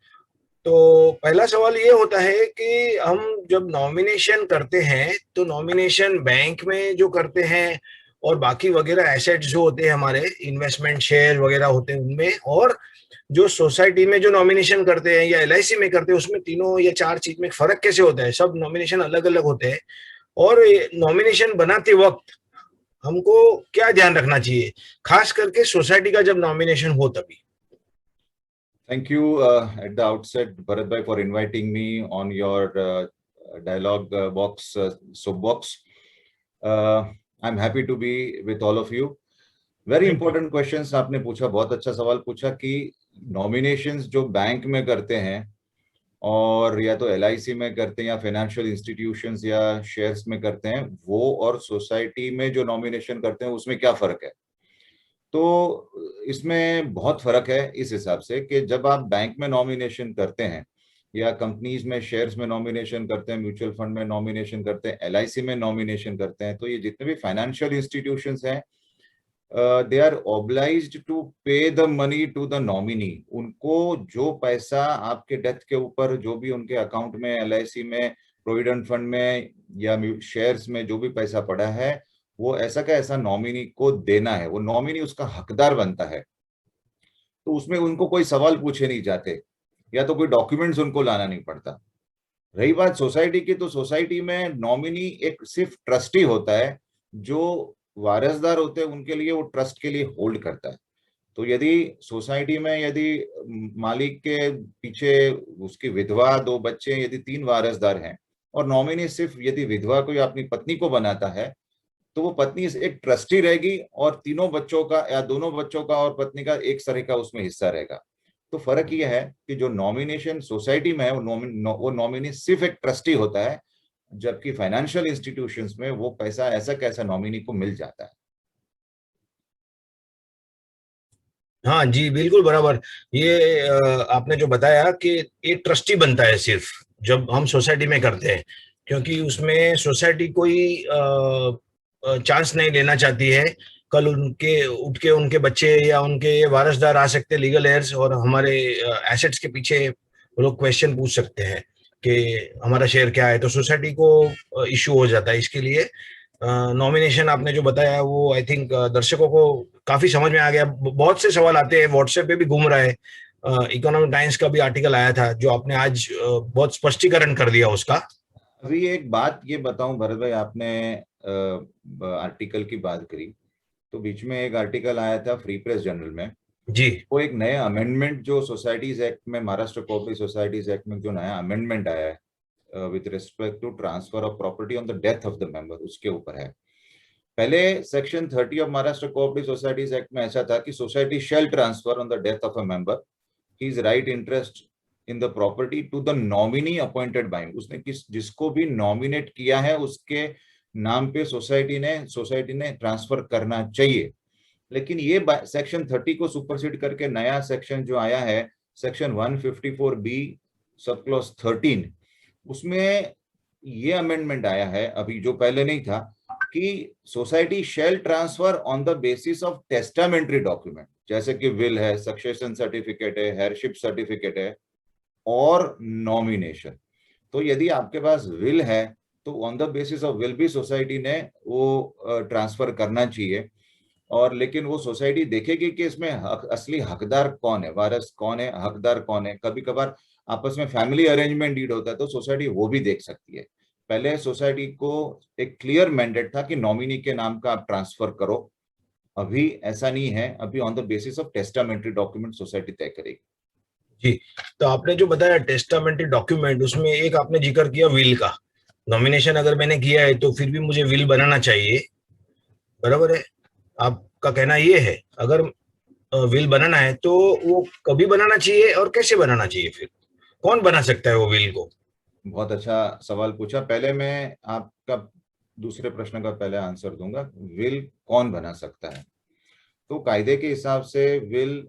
तो पहला सवाल ये होता है कि हम जब नॉमिनेशन करते हैं तो नॉमिनेशन बैंक में जो करते हैं और बाकी वगैरह एसेट्स जो होते हैं हमारे इन्वेस्टमेंट शेयर वगैरह होते हैं उनमें, और जो सोसाइटी में जो नॉमिनेशन करते हैं या एलआईसी में करते हैं, उसमें तीनों या चार चीज में फर्क कैसे होता है? सब नॉमिनेशन अलग अलग होते हैं और नॉमिनेशन बनाते वक्त हमको क्या ध्यान रखना चाहिए, खास करके सोसाइटी का जब नॉमिनेशन हो तभी? Thank you at the outset, Bharat bhai, for inviting me on your dialogue box, soapbox. I'm happy to be with all of you. Very important questions आपने पूछा, बहुत अच्छा सवाल पूछा कि नॉमिनेशंस जो बैंक में करते हैं और या तो एलआईसी में करते हैं या फाइनेंशियल इंस्टीट्यूशंस या शेयर्स में करते हैं, वो और सोसाइटी में जो नॉमिनेशन करते हैं उसमें क्या फर्क है? तो इसमें बहुत फर्क है इस हिसाब से कि जब आप बैंक में नॉमिनेशन करते हैं या कंपनीज में शेयर्स में नॉमिनेशन करते हैं, म्यूचुअल फंड में नॉमिनेशन करते हैं, एलआईसी में नॉमिनेशन करते हैं, तो ये जितने भी फाइनेंशियल इंस्टीट्यूशंस हैं, they are obliged to pay the money to the nominee. उनको जो पैसा आपके डेथ के ऊपर जो भी उनके अकाउंट में, एलआईसी में, प्रोविडेंट फंड में या शेयर्स में जो भी पैसा पड़ा है, वो ऐसा का ऐसा नॉमिनी को देना है, वो नॉमिनी उसका हकदार बनता है। तो उसमें उनको कोई सवाल पूछे नहीं जाते या तो कोई डॉक्यूमेंट्स उनको लाना नहीं पड़ता। रही बात सोसाइटी की, तो सोसाइटी में नॉमिनी एक सिर्फ ट्रस्टी होता है, जो वारसदार होते हैं उनके लिए वो ट्रस्ट के लिए होल्ड करता है। तो यदि सोसाइटी में यदि मालिक के पीछे उसकी विधवा, 2 बच्चे, यदि 3 वारसदार हैं और नॉमिनी सिर्फ यदि विधवा को या अपनी पत्नी को बनाता है, तो वो पत्नी एक ट्रस्टी रहेगी और तीनों बच्चों का या दोनों बच्चों का और पत्नी का एक तरह का उसमें हिस्सा रहेगा। तो फर्क यह है कि जो नॉमिनेशन सोसाइटी में है वो नॉमिनी सिर्फ एक ट्रस्टी होता है, जबकि फाइनेंशियल इंस्टीट्यूशंस में वो पैसा ऐसा कैसा नॉमिनी को मिल जाता है। हाँ जी, बिल्कुल बराबर। ये आपने जो बताया कि एक ट्रस्टी बनता है सिर्फ जब हम सोसाइटी में करते हैं, क्योंकि उसमें सोसाइटी कोई चांस नहीं लेना चाहती है। कल उठ के उनके बच्चे या उनके वारसदार आ सकते हैं, लीगल एयर्स, और हमारे एसेट्स के पीछे वो लोग क्वेश्चन पूछ सकते हैं कि हमारा शेयर क्या है, तो सोसाइटी को इश्यू हो जाता है। इसके लिए नॉमिनेशन आपने जो बताया वो आई थिंक दर्शकों को काफी समझ में आ गया। बहुत से सवाल आते हैं, व्हाट्सएप पे भी घूम रहा है, इकोनॉमिक टाइम्स का भी आर्टिकल आया था जो आपने आज बहुत स्पष्टीकरण कर दिया उसका। अभी एक बात ये बताऊं भरत भाई, आपने आर्टिकल की बात करी, तो बीच में एक आर्टिकल आया था फ्री प्रेस जर्नल में जी, वो एक नया अमेंडमेंट जो सोसाइटीज एक्ट में, महाराष्ट्र कोऑपरेटिव सोसाइटीज एक्ट में जो नया अमेंडमेंट आया है with respect to transfer of property on the death of the member, उसके ऊपर है। पहले सेक्शन 30 ऑफ महाराष्ट्र कोऑपरेटिव सोसाइटीज एक्ट में ऐसा था कि society shall transfer on the death of a member his right interest in the property to the nominee appointed by, उसने जिसको भी नॉमिनेट किया है उसके नाम पे सोसाइटी ने ट्रांसफर करना चाहिए। लेकिन ये सेक्शन 30 को सुपरसीड करके नया सेक्शन जो आया है, सेक्शन 154B सब क्लॉज 13, उसमें ये अमेंडमेंट आया है अभी, जो पहले नहीं था, कि society shall transfer on the basis of testamentary document, जैसे कि विल है, सक्सेशन सर्टिफिकेट है, हेयरशिप सर्टिफिकेट है और नॉमिनेशन। तो यदि आपके पास विल है तो on the basis of will भी सोसाइटी ने वो ट्रांसफर करना चाहिए। और लेकिन वो सोसाइटी देखेगी कि इसमें असली हकदार कौन है, वारिस कौन है, हकदार कौन है। कभी कभार आपस में फैमिली अरेंजमेंट डीड होता है तो सोसाइटी वो भी देख सकती है। पहले सोसाइटी को एक क्लियर मैंडेट था कि नॉमिनी के नाम का आप ट्रांसफर करो, अभी ऐसा नहीं है, अभी on the basis of testamentary document society तय करेगी। जी, तो आपने जो बताया टेस्टामेंट्री डॉक्यूमेंट, उसमें एक आपने जिक्र किया विल का। नॉमिनेशन अगर मैंने किया है तो फिर भी मुझे विल बनाना चाहिए, बराबर है? आपका कहना ये है अगर विल बनाना है तो वो कभी बनाना चाहिए और कैसे बनाना चाहिए, फिर कौन बना सकता है वो विल को? बहुत अच्छा सवाल पूछा। पहले मैं आपका दूसरे प्रश्न का पहले आंसर दूंगा, विल कौन बना सकता है। तो कायदे के हिसाब से विल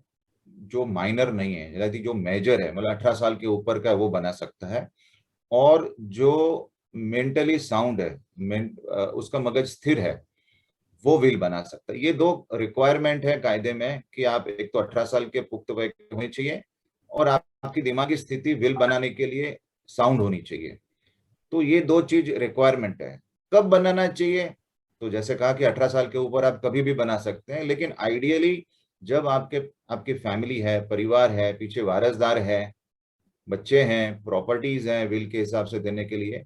जो माइनर नहीं है, यानी जो मेजर है, मतलब 18 साल के ऊपर का, वो बना सकता है। और जो मेंटली साउंड है, उसका मगज स्थिर है, वो विल बना सकता है। ये दो रिक्वायरमेंट है कायदे में कि आप एक तो 18 साल के पुख्त वय के होने चाहिए और आपकी दिमागी स्थिति विल बनाने के लिए साउंड होनी चाहिए। तो ये दो चीज रिक्वायरमेंट है। कब बनाना चाहिए? तो जैसे कहा कि 18 साल के ऊपर आप कभी भी बना सकते हैं, लेकिन आइडियली जब आपकी फैमिली है, परिवार है, पीछे वारसदार है, बच्चे हैं, प्रॉपर्टीज हैं विल के हिसाब से देने के लिए,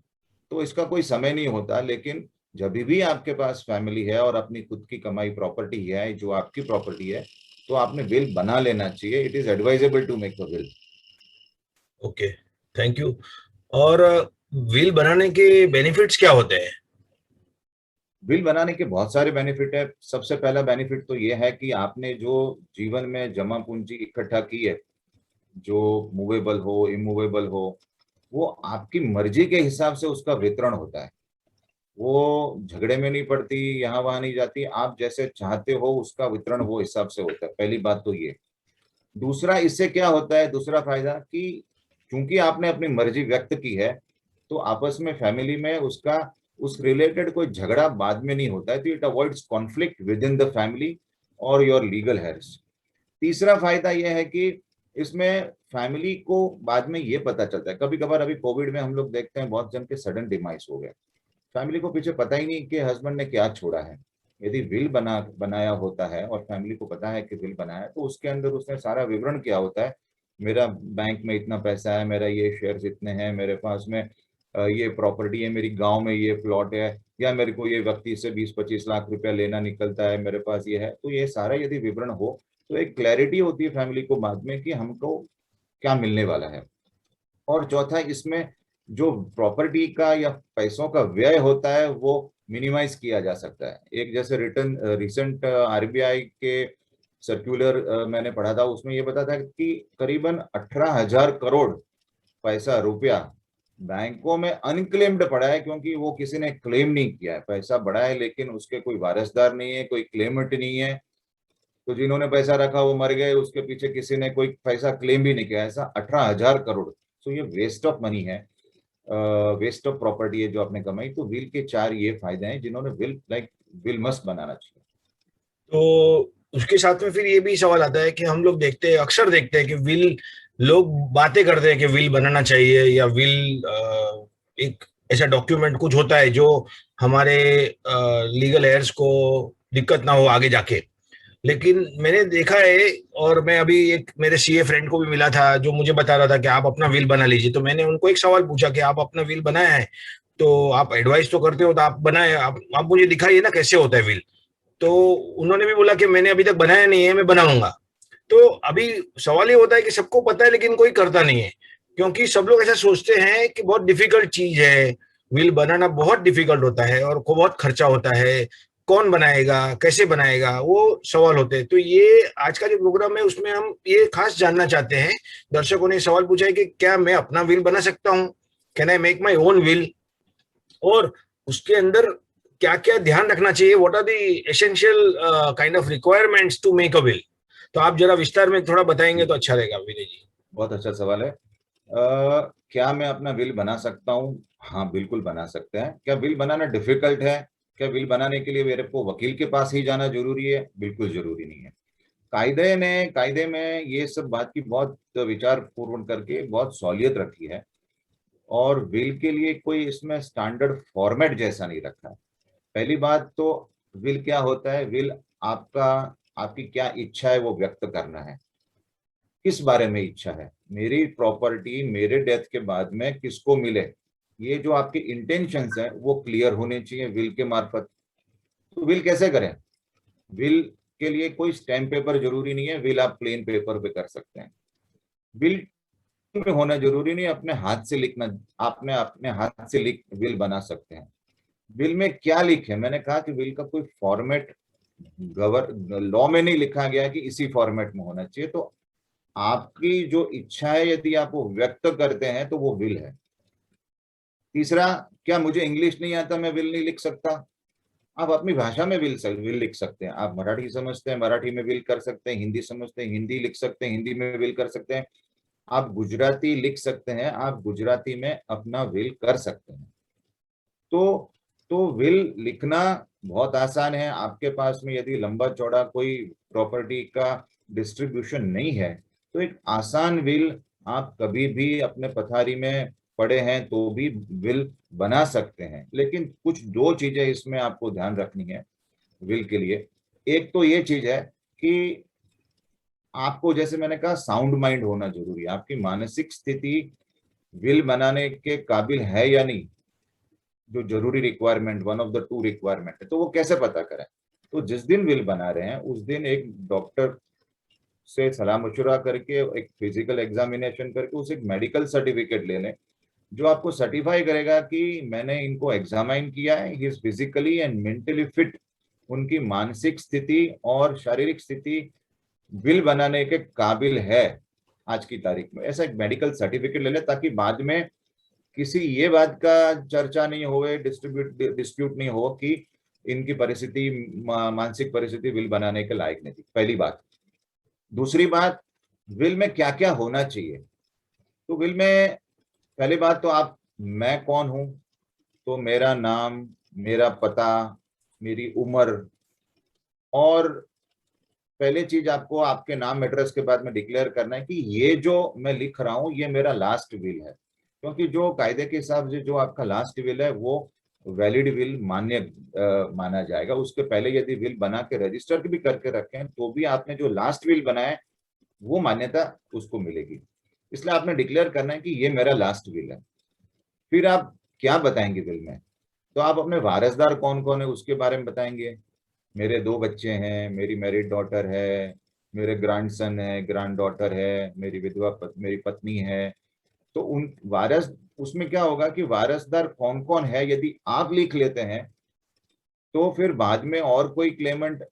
तो इसका कोई समय नहीं होता। लेकिन जब भी आपके पास फैमिली है और अपनी खुद की कमाई प्रॉपर्टी है जो आपकी प्रॉपर्टी है, तो आपने विल बना लेना चाहिए। It is advisable to make a will. Okay, thank you. और विल बनाने के बेनिफिट्स क्या होते हैं? विल बनाने के बहुत सारे बेनिफिट है। सबसे पहला बेनिफिट तो ये है कि आपने जो जीवन में जमा पूंजी इकट्ठा की है, जो मूवेबल हो, इमूवेबल हो, वो आपकी मर्जी के हिसाब से उसका वितरण होता है। वो झगड़े में नहीं पड़ती, यहाँ वहां नहीं जाती, आप जैसे चाहते हो उसका वितरण वो हिसाब से होता है। पहली बात तो ये। दूसरा, इससे क्या होता है, दूसरा फायदा कि क्योंकि आपने अपनी मर्जी व्यक्त की है, तो आपस में फैमिली में उसका उस रिलेटेड कोई झगड़ा बाद में नहीं होता है। तो it avoids conflict with in the family और योर लीगल हेयर्स। तीसरा फायदा यह है कि इसमें फैमिली को बाद में ये पता चलता है, कभी कभार अभी कोविड में हम लोग देखते हैं बहुत जन के सडन डिमाइस हो गए, फैमिली को पीछे पता ही नहीं कि हस्बैंड ने क्या छोड़ा है। यदि विल बनाया होता है और फैमिली को पता है कि विल बनाया है, तो उसके अंदर उसने सारा विवरण किया होता है, मेरा बैंक में इतना पैसा है, मेरा ये शेयर्स इतने हैं, मेरे पास में ये प्रॉपर्टी है, मेरी गांव में ये प्लॉट है, या मेरे को ये व्यक्ति से 20-25 लाख रुपया लेना निकलता है, मेरे पास ये है। तो ये सारा यदि विवरण हो तो एक क्लैरिटी होती है फैमिली को बाद में कि हमको क्या मिलने वाला है। और चौथा, इसमें जो प्रॉपर्टी का या पैसों का व्यय होता है वो मिनिमाइज किया जा सकता है। एक जैसे रिसेंट आरबीआई के सर्कुलर मैंने पढ़ा था, उसमें ये बताया था कि करीबन 18,000 करोड़ पैसा, रुपया बैंकों में अनक्लेम्ड पड़ा है, क्योंकि वो किसी ने क्लेम नहीं किया है। पैसा बड़ा है लेकिन उसके कोई वारसदार नहीं है, कोई क्लेमट नहीं है। तो जिन्होंने पैसा रखा वो मर गए, उसके पीछे किसी ने कोई पैसा क्लेम भी नहीं किया। ऐसा 18,000 करोड़। तो ये वेस्ट ऑफ मनी है, वेस्ट ऑफ प्रॉपर्टी है जो आपने कमाई। तो विल के चार ये फायदे हैं जिन्होंने विल मस्ट बनाना चाहिए। तो उसके साथ में फिर ये भी सवाल आता है कि हम लोग देखते हैं, अक्सर देखते हैं कि विल, लोग बातें करते हैं कि विल बनाना चाहिए, या विल एक ऐसा डॉक्यूमेंट कुछ होता है जो हमारे लीगल एयर्स को दिक्कत ना हो आगे जाके। लेकिन मैंने देखा है, और मैं अभी एक मेरे सीए फ्रेंड को भी मिला था जो मुझे बता रहा था कि आप अपना विल बना लीजिए। तो मैंने उनको एक सवाल पूछा कि आप अपना विल बनाया है, तो आप एडवाइस तो करते हो, तो आप बनाए, आप मुझे दिखाइए ना कैसे होता है विल। तो उन्होंने भी बोला कि मैंने अभी तक बनाया नहीं है, मैं बनाऊंगा। तो अभी सवाल ये होता है कि सबको पता है लेकिन कोई करता नहीं है, क्योंकि सब लोग ऐसा सोचते हैं कि बहुत डिफिकल्ट चीज है, विल बनाना बहुत डिफिकल्ट होता है और बहुत खर्चा होता है, कौन बनाएगा, कैसे बनाएगा, वो सवाल होते हैं। तो ये आज का जो प्रोग्राम है उसमें हम ये खास जानना चाहते हैं। दर्शकों ने सवाल पूछा है कि क्या मैं अपना विल बना सकता हूँ, can I make my own will, और उसके अंदर क्या क्या ध्यान रखना चाहिए, what are the essential kind of requirements to make a will. तो आप जरा विस्तार में थोड़ा बताएंगे तो अच्छा रहेगा विनय जी। बहुत अच्छा सवाल है। क्या मैं अपना विल बना सकता हूँ? हाँ, बिल्कुल बना सकते हैं। क्या विल बनाना डिफिकल्ट है? क्या विल बनाने के लिए मेरे को वकील के पास ही जाना जरूरी है? बिल्कुल जरूरी नहीं है। कायदे में ये सब बात की बहुत विचार पूर्वक करके बहुत सहूलियत रखी है। और विल के लिए कोई इसमें स्टैंडर्ड फॉर्मेट जैसा नहीं रखा है। पहली बात तो विल क्या होता है? विल आपकी क्या इच्छा है वो व्यक्त करना है। किस बारे में इच्छा है? मेरी प्रॉपर्टी मेरे डेथ के बाद में किसको मिले, ये जो आपके इंटेंशंस है वो क्लियर होने चाहिए विल के मार्फत। तो विल कैसे करें? विल के लिए कोई स्टैम्प पेपर जरूरी नहीं है, विल आप प्लेन पेपर पे कर सकते हैं। विल में होना जरूरी नहीं, अपने हाथ से लिखना, आपने अपने हाथ से लिख विल बना सकते हैं। विल में क्या लिखे? मैंने कहा कि विल का कोई फॉर्मेट लॉ में नहीं लिखा गया कि इसी फॉर्मेट में होना चाहिए। तो आपकी जो इच्छा है यदि आप वो व्यक्त करते हैं तो वो विल है। तीसरा, क्या मुझे इंग्लिश नहीं आता, मैं विल नहीं लिख सकता? आप अपनी भाषा में विल लिख सकते हैं। आप मराठी समझते हैं, मराठी में विल कर सकते हैं। हिंदी समझते हैं, हिंदी लिख सकते हैं, हिंदी में विल कर सकते हैं। आप गुजराती लिख सकते हैं, आप गुजराती में अपना विल कर सकते हैं। तो विल लिखना बहुत आसान है। आपके पास में यदि लंबा चौड़ा कोई प्रॉपर्टी का डिस्ट्रीब्यूशन नहीं है तो एक आसान विल आप कभी भी अपने पथारी में पड़े हैं तो भी विल बना सकते हैं। लेकिन कुछ दो चीजें इसमें आपको ध्यान रखनी है विल के लिए। एक तो ये चीज है कि आपको, जैसे मैंने कहा, साउंड माइंड होना जरूरी है। आपकी मानसिक स्थिति विल बनाने के काबिल है या नहीं, जो जरूरी requirement, one of the two requirement है, तो वो कैसे पता करें? तो जिस दिन विल बना रहे हैं उस दिन एक डॉक्टर से सलाह मशुरा करके, एक फिजिकल एग्जामिनेशन करके उसे एक मेडिकल सर्टिफिकेट ले लें जो आपको सर्टिफाई करेगा कि मैंने इनको एग्जामाइन किया है, he is physically and mentally fit. उनकी मानसिक स्थिति और शारीरिक स्थिति विल बनाने के काबिल है आज की तारीख में। ऐसा एक मेडिकल सर्टिफिकेट ले लें ताकि बाद में किसी ये बात का चर्चा नहीं हो, डिस्प्यूट नहीं हो कि इनकी परिस्थिति, मानसिक परिस्थिति विल बनाने के लायक नहीं थी। पहली बात। दूसरी बात, विल में क्या क्या होना चाहिए? तो विल में पहली बात तो आप, मैं कौन हूं, तो मेरा नाम, मेरा पता, मेरी उम्र, और पहले चीज आपको आपके नाम एड्रेस के बाद में डिक्लेयर करना है कि ये जो मैं लिख रहा हूं ये मेरा लास्ट विल है। क्योंकि जो कायदे के हिसाब से जो आपका लास्ट विल है वो वैलिड विल माना जाएगा। उसके पहले यदि विल बना के रजिस्टर भी करके रखें तो भी आपने जो लास्ट विल बनाया है वो मान्यता उसको मिलेगी। इसलिए आपने डिक्लेयर करना है कि ये मेरा लास्ट विल है। फिर आप क्या बताएंगे विल में? तो आप अपने वारसदार कौन कौन है उसके बारे में बताएंगे। मेरे 2 बच्चे हैं, मेरी मैरिड डॉटर है, मेरे ग्रैंडसन है, ग्रैंड डॉटर है, मेरी पत्नी है। तो उन वारस, उसमें क्या होगा कि वारसदार कौन कौन है यदि आप लिख लेते हैं तो फिर बाद में और कोई क्लेमेंट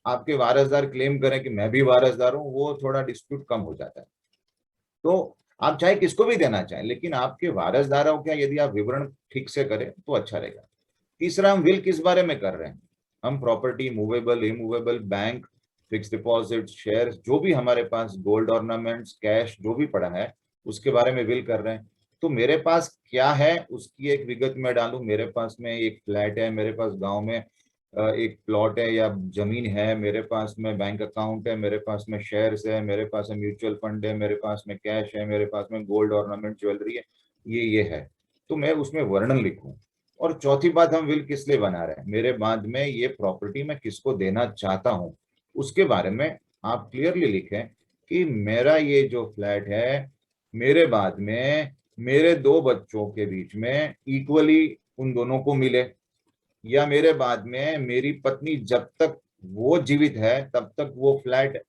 आपके वारसदार क्लेम करें कि मैं भी वारसदार हूं, वो थोड़ा डिस्प्यूट कम हो जाता है। तो आप चाहे किसको भी देना चाहें, लेकिन आपके वारसदारों का यदि आप विवरण ठीक से करें तो अच्छा रहेगा। तीसरा, हम विल किस बारे में कर रहे हैं? हम property, movable, immovable, bank, fix deposit, share, जो भी हमारे पास गोल्ड ऑर्नामेंट्स, कैश जो भी पड़ा है उसके बारे में विल कर रहे हैं। तो मेरे पास क्या है उसकी एक विगत में डालूं। मेरे पास में एक फ्लैट है, मेरे पास गांव में एक प्लॉट है या जमीन है, मेरे पास में बैंक अकाउंट है, मेरे पास में शेयर्स है, मेरे पास में म्यूचुअल फंड है, मेरे पास में कैश है, मेरे पास में गोल्ड ऑर्नामेंट, ज्वेलरी है, ये है। तो मैं उसमें वर्णन लिखूं। और चौथी बात, हम विल किस लिए बना रहे हैं, मेरे बाद में ये प्रॉपर्टी मैं किसको देना चाहता हूं उसके बारे में आप क्लियरली लिखें कि मेरा ये जो फ्लैट है मेरे बाद में मेरे 2 बच्चों के बीच में इक्वली उन दोनों को मिले, या मेरे बाद में मेरी पत्नी जब तक वो जीवित है तब तक वो फ्लैट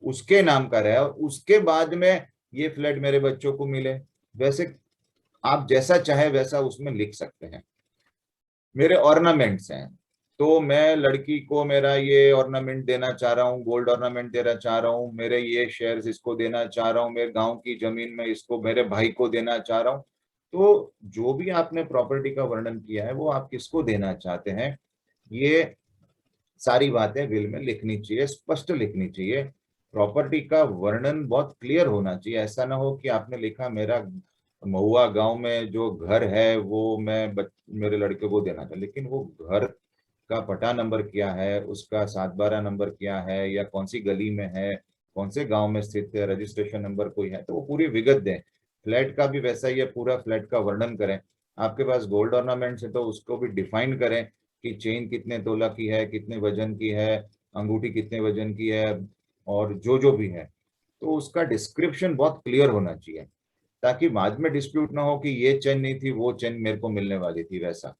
उसके नाम का रहे और उसके बाद में ये फ्लैट मेरे बच्चों को मिले। वैसे आप जैसा चाहे वैसा उसमें लिख सकते हैं। मेरे ऑर्नामेंट्स हैं, तो मैं लड़की को मेरा ये ऑर्नामेंट देना चाह रहा हूँ, गोल्ड ऑर्नामेंट देना चाह रहा हूँ, मेरे ये शेयर्स इसको देना चाह रहा हूँ, मेरे गांव की जमीन में इसको मेरे भाई को देना चाह रहा हूँ। तो जो भी आपने प्रॉपर्टी का वर्णन किया है वो आप किसको देना चाहते हैं, ये सारी बातें विल में लिखनी चाहिए, स्पष्ट लिखनी चाहिए। प्रॉपर्टी का वर्णन बहुत क्लियर होना चाहिए। ऐसा ना हो कि आपने लिखा मेरा महुआ गांव में जो घर है वो मैं मेरे लड़के को देना था, लेकिन वो घर का पटा नंबर क्या है, उसका 7/12 नंबर क्या है, या कौन सी गली में है, कौन से गांव में स्थित है, रजिस्ट्रेशन नंबर कोई है, तो वो पूरी विगत दें। फ्लैट का भी वैसा ही है, पूरा फ्लैट का वर्णन करें। आपके पास गोल्ड ऑर्नामेंट्स है तो उसको भी डिफाइन करें कि चेन कितने तोला की है, कितने वजन की है, अंगूठी कितने वजन की है, और जो भी है, तो उसका डिस्क्रिप्शन बहुत क्लियर होना चाहिए, ताकि बाद में डिस्प्यूट ना हो कि ये चेन नहीं थी, वो चेन मेरे को मिलने वाली थी, वैसा।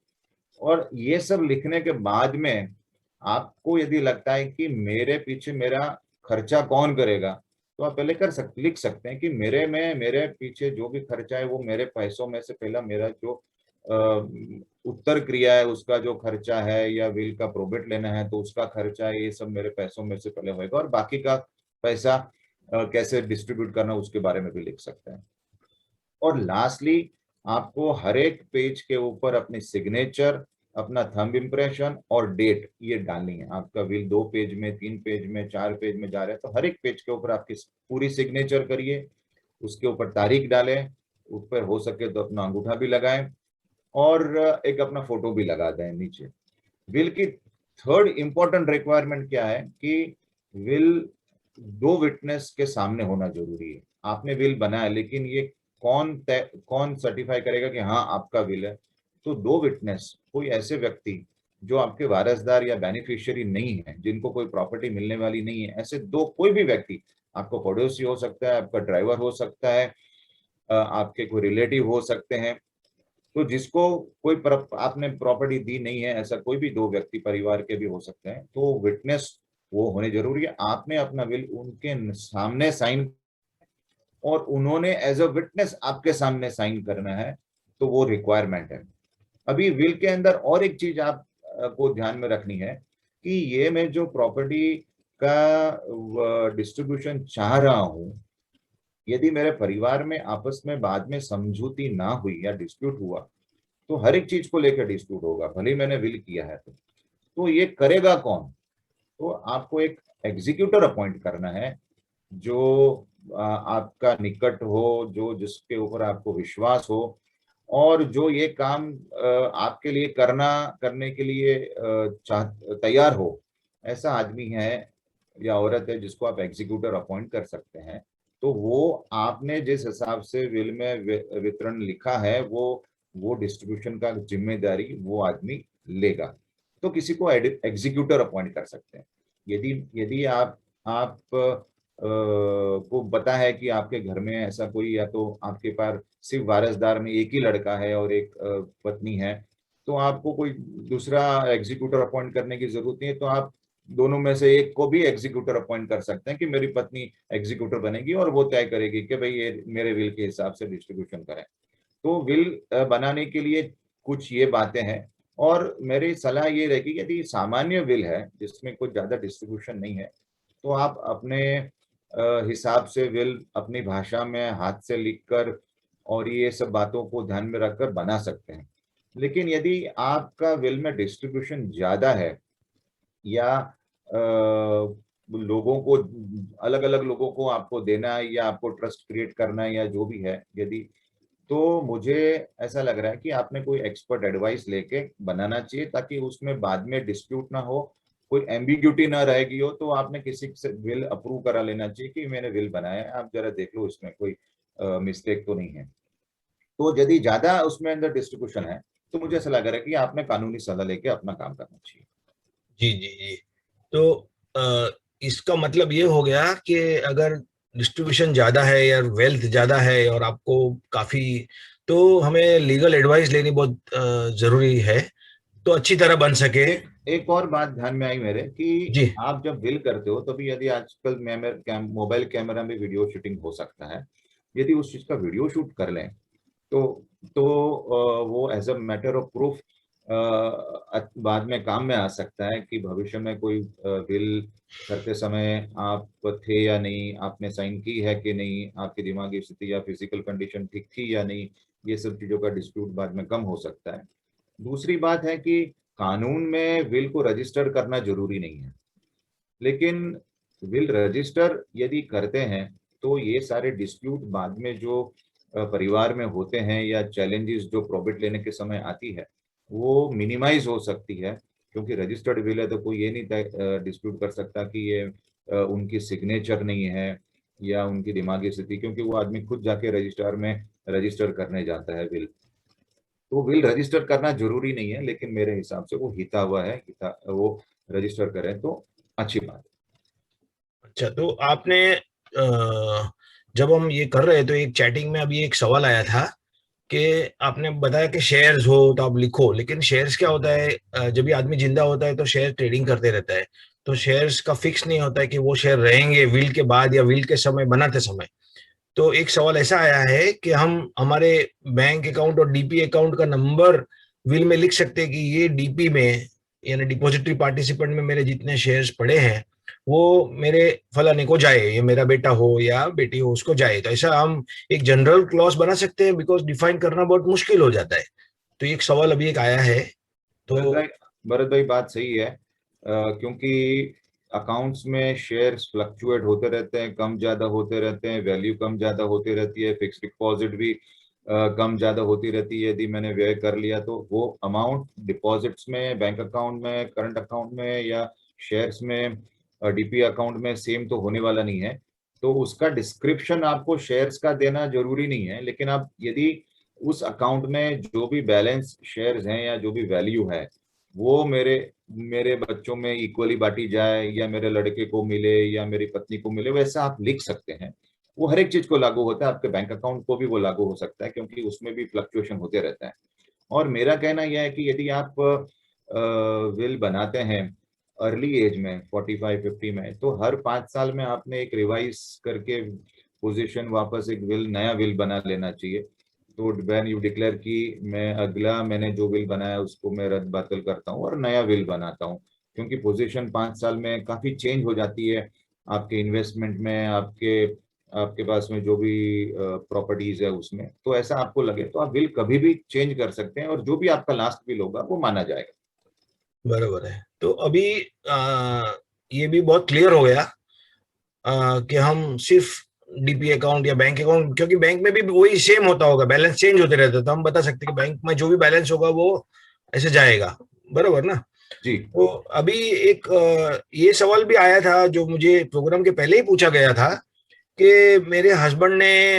और ये सब लिखने के बाद में आपको यदि लगता है कि मेरे पीछे मेरा खर्चा कौन करेगा, तो आप पहले लिख सकते हैं कि मेरे पीछे जो भी खर्चा है वो मेरे पैसों में से पहला मेरा जो उत्तर क्रिया है उसका जो खर्चा है, या विल का प्रोबेट लेना है तो उसका खर्चा है, ये सब मेरे पैसों में से पहले होगा, और बाकी का पैसा कैसे डिस्ट्रीब्यूट करना उसके बारे में भी लिख सकते हैं। और लास्टली आपको हर एक पेज के ऊपर अपनी सिग्नेचर, अपना थंब इम्प्रेशन और डेट ये डालनी है। आपका विल 2 पेज में, 3 पेज में, 4 पेज में जा रहा है, तो हर एक पेज के ऊपर आपकी पूरी सिग्नेचर करिए, उसके ऊपर तारीख डालें, ऊपर हो सके तो अपना अंगूठा भी लगाएं, और एक अपना फोटो भी लगा दें नीचे। विल की थर्ड इंपॉर्टेंट रिक्वायरमेंट क्या है कि विल 2 विटनेस के सामने होना जरूरी है। आपने विल बनाया, लेकिन ये कौन सर्टिफाई करेगा कि हाँ आपका विल है? तो 2 विटनेस, कोई ऐसे व्यक्ति जो आपके वारसदार या बेनिफिशियरी नहीं है, जिनको कोई प्रॉपर्टी मिलने वाली नहीं है, ऐसे 2 कोई भी व्यक्ति, आपको पड़ोसी हो सकता है, आपका ड्राइवर हो सकता है, आपके कोई रिलेटिव हो सकते हैं, तो जिसको कोई आपने प्रॉपर्टी दी नहीं है, ऐसा कोई भी 2 व्यक्ति परिवार के भी हो सकते हैं, तो विटनेस वो होने जरूरी है। आपने अपना विल उनके सामने साइन, और उन्होंने एज अ विटनेस आपके सामने साइन करना है, तो वो रिक्वायरमेंट है। अभी विल के अंदर और एक चीज आप को ध्यान में रखनी है कि ये मैं जो प्रॉपर्टी का डिस्ट्रीब्यूशन चाह रहा हूं, यदि मेरे परिवार में आपस में बाद में समझौती ना हुई या डिस्प्यूट हुआ, तो हर एक चीज को लेकर डिस्प्यूट होगा, भले ही मैंने विल किया है तो ये करेगा कौन? तो आपको एक एग्जीक्यूटर अपॉइंट करना है, जो आपका निकट हो, जो जिसके ऊपर आपको विश्वास हो, और जो ये काम आपके लिए करने के लिए तैयार हो, ऐसा आदमी है या औरत है जिसको आप एग्जीक्यूटर अपॉइंट कर सकते हैं। तो वो आपने जिस हिसाब से विल में वितरण लिखा है, वो डिस्ट्रीब्यूशन का जिम्मेदारी वो आदमी लेगा। तो किसी को एग्जीक्यूटर अपॉइंट कर सकते हैं। यदि यदि आप को पता है कि आपके घर में ऐसा कोई, या तो आपके पास सिर्फ वारसदार में एक ही लड़का है और एक पत्नी है, तो आपको कोई दूसरा एग्जीक्यूटर अपॉइंट करने की जरूरत नहीं है, तो आप दोनों में से एक को भी एग्जीक्यूटर अपॉइंट कर सकते हैं कि मेरी पत्नी एग्जीक्यूटर बनेगी और वो तय करेगी कि भाई ये मेरे विल के हिसाब से डिस्ट्रीब्यूशन करें। तो विल बनाने के लिए कुछ ये बातें हैं, और मेरी सलाह ये रहेगी यदि सामान्य विल है जिसमें कुछ ज्यादा डिस्ट्रीब्यूशन नहीं है, तो आप अपने हिसाब से विल अपनी भाषा में हाथ से लिखकर और ये सब बातों को ध्यान में रखकर बना सकते हैं। लेकिन यदि आपका विल में डिस्ट्रीब्यूशन ज्यादा है, या लोगों को, अलग अलग लोगों को आपको देना है, या आपको ट्रस्ट क्रिएट करना है, या जो भी है, यदि, तो मुझे ऐसा लग रहा है कि आपने कोई एक्सपर्ट एडवाइस लेके बनाना चाहिए, ताकि उसमें बाद में डिस्प्यूट ना हो, कोई एम्बिग्यूटी ना रहेगी हो, तो आपने किसी से विल अप्रूव करा लेना चाहिए कि मैंने विल बनाया है, आप जरा देख लो इसमें कोई मिस्टेक तो नहीं है। तो यदि ज्यादा उसमें अंदर डिस्ट्रीब्यूशन है, तो मुझे ऐसा लग रहा है कि आपने कानूनी सलाह लेके अपना काम करना चाहिए। जी जी जी। तो इसका मतलब ये हो गया कि अगर डिस्ट्रीब्यूशन ज्यादा है या वेल्थ ज्यादा है और आपको काफी, तो हमें लीगल एडवाइस लेनी बहुत जरूरी है, तो अच्छी तरह बन सके। एक और बात ध्यान में आई मेरे कि जी आप जब विल करते हो तभी, यदि आजकल मोबाइल कैमरा में वीडियो शूटिंग हो सकता है, यदि उस चीज का वीडियो शूट कर लें, तो वो as a matter of proof बाद में काम में आ सकता है कि भविष्य में कोई विल करते समय आप थे या नहीं, आपने साइन की है कि नहीं, आपकी दिमागी स्थिति या फिजिकल कंडीशन ठीक थी या नहीं, ये सब चीजों का डिस्प्यूट बाद में कम हो सकता है। दूसरी बात है कि कानून में विल को रजिस्टर करना जरूरी नहीं है, लेकिन विल रजिस्टर यदि करते हैं तो ये सारे डिस्प्यूट बाद में जो परिवार में होते हैं, या चैलेंजेस जो प्रॉफिट लेने के समय आती है, वो मिनिमाइज हो सकती है। क्योंकि रजिस्टर्ड विल है तो कोई ये नहीं डिस्प्यूट कर सकता कि ये उनकी सिग्नेचर नहीं है, या उनकी दिमागी स्थिति, क्योंकि वो आदमी खुद जाके रजिस्ट्रार में रजिस्टर करने जाता है विल, तो विल रजिस्टर करना जरूरी नहीं है, लेकिन मेरे हिसाब से वो हिता हुआ है, वो रजिस्टर करें तो अच्छी बात है। अच्छा, तो आपने जब हम ये कर रहे, तो एक चैटिंग में अभी एक सवाल आया था कि आपने बताया कि शेयर्स हो तो आप लिखो, लेकिन शेयर्स क्या होता है, जब भी आदमी जिंदा होता है तो शेयर ट्रेडिंग करते रहता है, तो शेयर्स का फिक्स नहीं होता है कि वो शेयर रहेंगे विल के बाद या विल के समय, बनाते समय। तो एक सवाल ऐसा आया है कि हम हमारे बैंक अकाउंट और डीपी अकाउंट का नंबर विल में लिख सकते हैं कि ये डीपी में, यानी डिपॉजिटरी पार्टिसिपेंट में मेरे जितने शेयर्स पड़े हैं वो मेरे फलाने को जाए, ये मेरा बेटा हो या बेटी हो उसको जाए। तो ऐसा हम एक जनरल क्लॉज बना सकते हैं, बिकॉज डिफाइन करना बहुत मुश्किल हो जाता है। तो एक सवाल अभी एक आया है। तो भरत भाई बात सही है, क्योंकि अकाउंट्स में शेयर्स फ्लक्चुएट होते रहते हैं, कम ज्यादा होते रहते हैं, वैल्यू कम ज्यादा होती रहती है, फिक्स डिपॉजिट भी कम ज्यादा होती रहती है। यदि मैंने व्यय कर लिया तो वो अमाउंट डिपॉजिट्स में, बैंक अकाउंट में, करंट अकाउंट में या शेयर्स में, डीपी अकाउंट में सेम तो होने वाला नहीं है। तो उसका डिस्क्रिप्शन आपको शेयर्स का देना जरूरी नहीं है, लेकिन आप यदि उस अकाउंट में जो भी बैलेंस शेयर्स हैं या जो भी वैल्यू है वो मेरे मेरे बच्चों में इक्वली बांटी जाए, या मेरे लड़के को मिले या मेरी पत्नी को मिले, वैसा आप लिख सकते हैं। वो हर एक चीज को लागू होता है, आपके बैंक अकाउंट को भी वो लागू हो सकता है, क्योंकि उसमें भी फ्लक्चुएशन होते रहता है। और मेरा कहना यह है कि यदि आप विल बनाते हैं अर्ली एज में 45-50 में, तो हर 5 साल में आपने एक रिवाइज करके पोजीशन वापस एक विल, नया विल बना लेना चाहिए। तो व्हेन यू डिक्लेयर कि मैंने जो विल बनाया उसको मैं रद्द बातिल करता हूँ और नया विल बनाता हूँ, क्योंकि पोजीशन 5 साल में काफी चेंज हो जाती है आपके इन्वेस्टमेंट में, आपके पास में जो भी प्रॉपर्टीज है उसमें। तो ऐसा आपको लगे तो आप विल कभी भी चेंज कर सकते हैं, और जो भी आपका लास्ट विल होगा वो माना जाएगा। बराबर है। तो अभी ये भी बहुत क्लियर हो गया कि हम सिर्फ डीपी अकाउंट या बैंक अकाउंट, क्योंकि बैंक में भी वही सेम होता होगा, बैलेंस चेंज होते रहते, तो हम बता सकते हैं कि बैंक में जो भी बैलेंस होगा वो ऐसे जाएगा। बराबर ना? जी। तो अभी एक ये सवाल भी आया था जो मुझे प्रोग्राम के पहले ही पूछा गया था कि मेरे हस्बैंड ने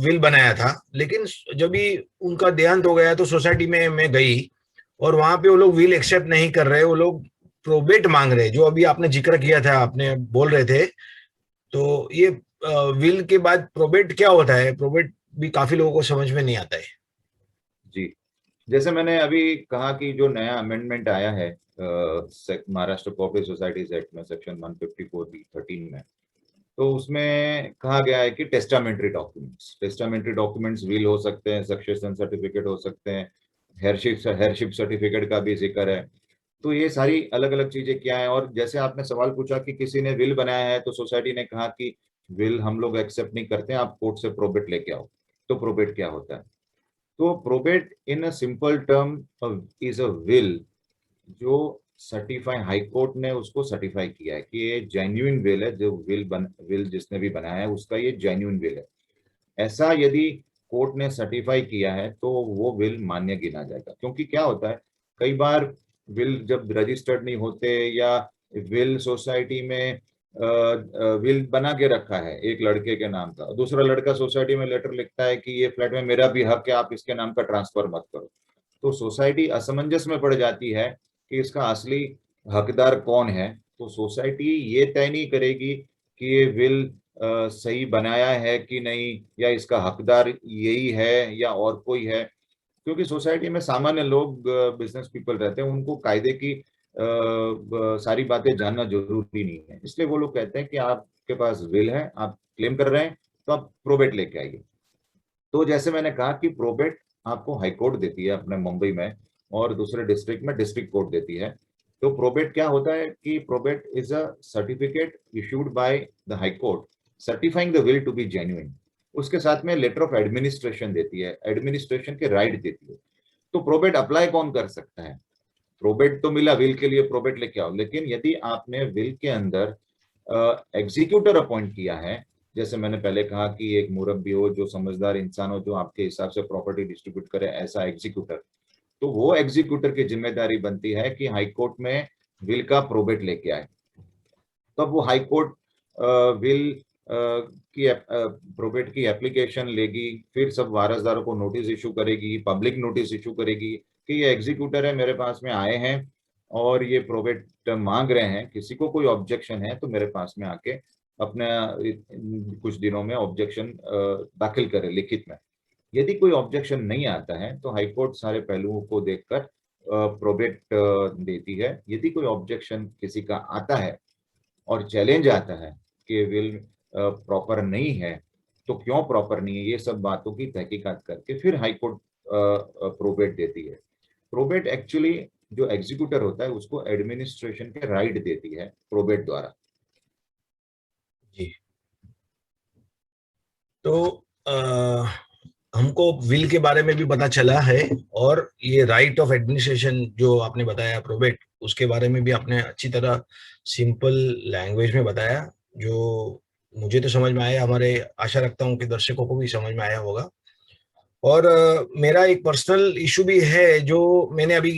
विल बनाया था, लेकिन जब भी उनका देहांत हो गया तो सोसाइटी में मैं गई और वहां पे वो लोग विल एक्सेप्ट नहीं कर रहे, वो लोग प्रोबेट मांग रहे, जो अभी आपने जिक्र किया था, आपने बोल रहे थे। तो ये विल के बाद प्रोबेट क्या होता है? प्रोबेट भी काफी लोगों को समझ में नहीं आता है। जी, जैसे मैंने अभी कहा कि जो नया अमेंडमेंट आया है महाराष्ट्र कोऑपरेटिव सोसाइटीज एक्ट में, सेक्शन 154(b)(13) में, तो उसमें कहा गया है कि टेस्टामेंट्री डॉक्यूमेंट्स विल हो सकते हैं, सक्सेशन सर्टिफिकेट हो सकते हैं, हेयरशिप सर्टिफिकेट का भी जिक्र है। तो ये सारी अलग अलग चीजें क्या है। और जैसे आपने सवाल पूछा कि किसी ने विल बनाया है तो सोसाइटी ने कहा कि विल हम लोग एक्सेप्ट नहीं करते, आप कोर्ट से प्रोबेट लेके आओ। तो प्रोबेट क्या होता है? तो probate in a simple term is a will जो सर्टिफाई, हाई कोर्ट ने उसको सर्टिफाई किया है कि ये जेन्युइन विल है, जो विल जिसने भी बनाया है उसका ये जेन्युइन विल है। ऐसा यदि कोर्ट ने सर्टिफाई किया है तो वो विल मान्य गिना जाएगा। क्योंकि क्या होता है, कई बार विल जब रजिस्टर्ड नहीं होते, या विल सोसाइटी में विल बना के रखा है एक लड़के के नाम का, दूसरा लड़का सोसाइटी में लेटर लिखता है कि ये फ्लैट में मेरा भी हक है, आप इसके नाम का ट्रांसफर मत करो। तो सोसाइटी असमंजस में पड़ जाती है कि इसका असली हकदार कौन है। तो सोसाइटी ये तय नहीं करेगी कि ये विल सही बनाया है कि नहीं, या इसका हकदार यही है या और कोई है। क्योंकि सोसाइटी में सामान्य लोग, बिजनेस पीपल रहते हैं, उनको कायदे की सारी बातें जानना जरूरी नहीं है। इसलिए वो लोग कहते हैं कि आपके पास विल है, आप क्लेम कर रहे हैं, तो आप प्रोबेट लेके आइए। तो जैसे मैंने कहा कि प्रोबेट आपको हाई कोर्ट देती है अपने मुंबई में, और दूसरे डिस्ट्रिक्ट में डिस्ट्रिक्ट कोर्ट देती है। तो प्रोबेट क्या होता है कि probate is a certificate issued by the high court certifying the will to be genuine. उसके साथ में लेटर ऑफ एडमिनिस्ट्रेशन देती है, एडमिनिस्ट्रेशन के राइट देती है। तो प्रोबेट अप्लाई कौन कर सकता है? प्रोबेट तो मिला विल के लिए, प्रोबेट लेके आओ, लेकिन यदि आपने विल के अंदर एग्जीक्यूटर अपॉइंट किया है, जैसे मैंने पहले कहा कि एक मुरब्बी हो, जो समझदार इंसान हो, जो आपके हिसाब से प्रॉपर्टी डिस्ट्रीब्यूट करे, ऐसा एग्जीक्यूटर, तो वो एग्जीक्यूटर की जिम्मेदारी बनती है कि हाई कोर्ट में विल का प्रोबेट लेके आए। तब वो हाई कोर्ट विल की प्रोबेट की एप्लीकेशन लेगी, फिर सब वारसदारों को नोटिस इशू करेगी, पब्लिक नोटिस इशू करेगी कि ये एग्जीक्यूटर है, मेरे पास में आए हैं और ये प्रोबेट मांग रहे हैं, किसी को कोई ऑब्जेक्शन है तो मेरे पास में आके अपना कुछ दिनों में ऑब्जेक्शन दाखिल करे लिखित में। यदि कोई ऑब्जेक्शन नहीं आता है तो हाईकोर्ट सारे पहलुओं को देखकर प्रोबेट देती है। यदि कोई ऑब्जेक्शन किसी का आता है और चैलेंज आता है कि विल प्रॉपर नहीं है, तो क्यों प्रॉपर नहीं है, ये सब बातों की तहकीकात करके फिर हाईकोर्ट प्रोबेट देती है। प्रोबेट एक्चुअली जो एग्जीक्यूटर होता है उसको एडमिनिस्ट्रेशन के राइट देती है प्रोबेट द्वारा। जी। तो हमको विल के बारे में भी पता चला है, और ये राइट ऑफ एडमिनिस्ट्रेशन जो आपने बताया प्रोबेट, उसके बारे में भी आपने अच्छी तरह सिंपल लैंग्वेज में बताया, जो मुझे तो समझ में आया, हमारे आशा रखता हूँ कि दर्शकों को भी समझ में आया होगा। और मेरा एक पर्सनल इशू भी है जो मैंने अभी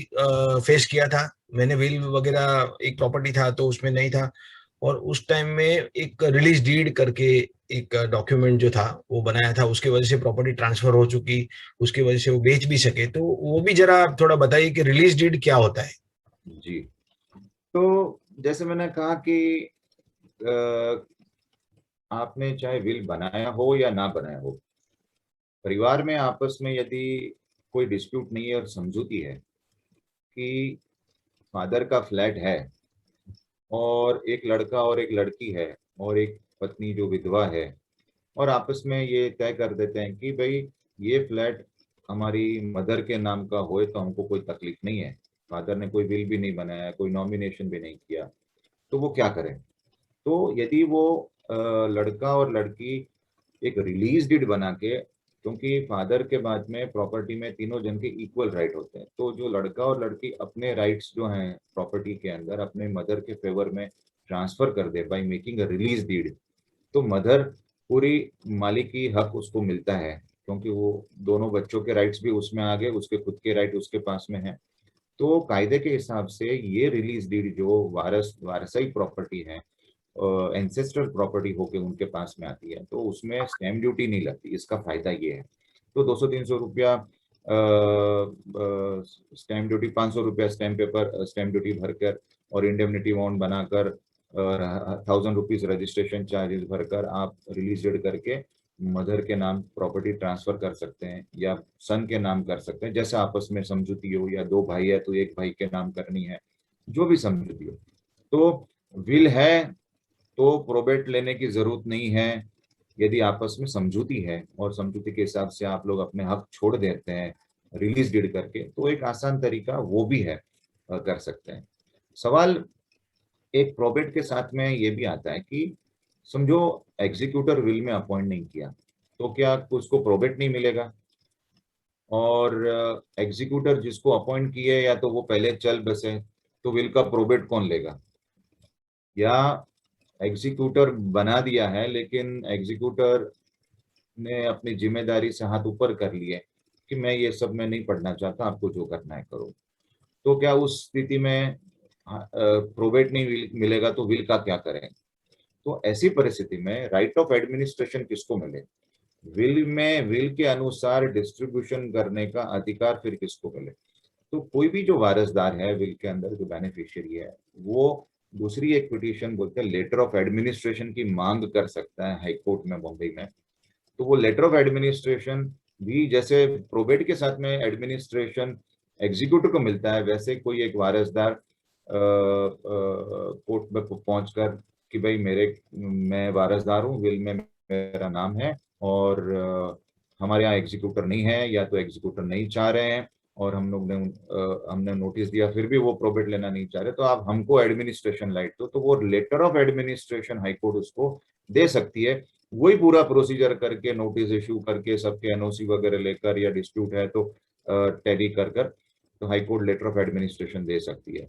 फेस किया था। मैंने विल वगैरह, एक प्रॉपर्टी था तो उसमें नहीं था, और उस टाइम में एक रिलीज डीड करके एक डॉक्यूमेंट जो था वो बनाया था, उसके वजह से प्रॉपर्टी ट्रांसफर हो चुकी, उसकी वजह से वो बेच भी सके। तो वो भी जरा आप थोड़ा बताइए कि रिलीज डीड क्या होता है। जी, तो जैसे मैंने कहा कि आपने चाहे विल बनाया हो या ना बनाया हो, परिवार में आपस में यदि कोई डिस्प्यूट नहीं है और समझौती है कि फादर का फ्लैट है और एक लड़का और एक लड़की है और एक पत्नी जो विधवा है, और आपस में ये तय कर देते हैं कि भाई ये फ्लैट हमारी मदर के नाम का होए तो हमको कोई तकलीफ नहीं है, फादर ने कोई विल भी नहीं बनाया, कोई नॉमिनेशन भी नहीं किया, तो वो क्या करें। तो यदि वो लड़का और लड़की एक रिलीज डीड बना के, क्योंकि फादर के बाद में प्रॉपर्टी में तीनों जन के इक्वल राइट होते हैं, तो जो लड़का और लड़की अपने राइट्स जो हैं प्रॉपर्टी के अंदर अपने मदर के फेवर में ट्रांसफर कर दे by making a release deed, तो मदर पूरी मालिकी हक उसको मिलता है, क्योंकि वो दोनों बच्चों के राइट्स भी उसमें आ गए, उसके खुद के राइट उसके पास में है। तो कायदे के हिसाब से ये रिलीज डीड जो वारसाई प्रॉपर्टी है, एंसेस्ट्रल प्रॉपर्टी होके उनके पास में आती है, तो उसमें स्टैम्प ड्यूटी नहीं लगती। इसका फायदा ये है। तो 200-300 रुपया स्टैम्प ड्यूटी, 500 रुपया स्टैम्प पेपर स्टैम्प ड्यूटी भरकर और इंडेमनिटी अमाउंट बनाकर 1000 रुपीज रजिस्ट्रेशन चार्जेस भरकर आप रिलीज डेड करके मदर के नाम प्रॉपर्टी ट्रांसफर कर सकते हैं या सन के नाम कर सकते हैं, जैसे आपस में समझौती हो, या 2 भाई है तो एक भाई के नाम करनी है, जो भी समझौती हो। तो विल है तो प्रोबेट लेने की जरूरत नहीं है। यदि आपस में समझौती है और समझौती के हिसाब से आप लोग अपने हक छोड़ देते हैं रिलीज डीड करके, तो एक आसान तरीका वो भी है, कर सकते हैं। सवाल एक प्रोबेट के साथ में ये भी आता है कि समझो एग्जीक्यूटर विल में अपॉइंट नहीं किया, तो क्या उसको प्रोबेट नहीं मिलेगा? और एग्जीक्यूटर जिसको अपॉइंट किए या तो वो पहले चल बसे, तो विल का प्रोबेट कौन लेगा? या एग्जीक्यूटर बना दिया है लेकिन एग्जीक्यूटर ने अपनी जिम्मेदारी से हाथ ऊपर कर लिए कि मैं ये सब में नहीं पढ़ना चाहता, आपको जो करना है करो, तो क्या उस स्थिति में प्रोबेट नहीं मिलेगा तो विल का क्या करें? तो ऐसी परिस्थिति में राइट ऑफ एडमिनिस्ट्रेशन किसको मिले? विल में विल के अनुसार डिस्ट्रीब्यूशन करने का अधिकार फिर किसको मिले? तो कोई भी जो वारसदार है विल के अंदर, जो बेनिफिशियरी है, वो दूसरी एक पिटीशन बोलते हैं लेटर ऑफ एडमिनिस्ट्रेशन की मांग कर सकता है हाई कोर्ट में बम्बई में। तो वो लेटर ऑफ एडमिनिस्ट्रेशन भी जैसे प्रोबेट के साथ में एडमिनिस्ट्रेशन एग्जीक्यूटिव को मिलता है, वैसे कोई एक वारसदार कोर्ट में पहुंचकर कि भाई मैं वारसदार हूँ, विल में मेरा नाम है और हमारे यहाँ एग्जीक्यूटर नहीं है, या तो एग्जीक्यूटर नहीं चाह रहे हैं और हम लोग ने हमने नोटिस दिया फिर भी वो प्रोबेट लेना नहीं चाह रहे, तो आप हमको एडमिनिस्ट्रेशन लाइट दो, तो वो लेटर ऑफ एडमिनिस्ट्रेशन हाईकोर्ट उसको दे सकती है। वही पूरा प्रोसीजर करके नोटिस इशू करके सबके एनओसी वगैरह लेकर, या डिस्प्यूट है तो टैली कर तो हाईकोर्ट लेटर ऑफ एडमिनिस्ट्रेशन दे सकती है।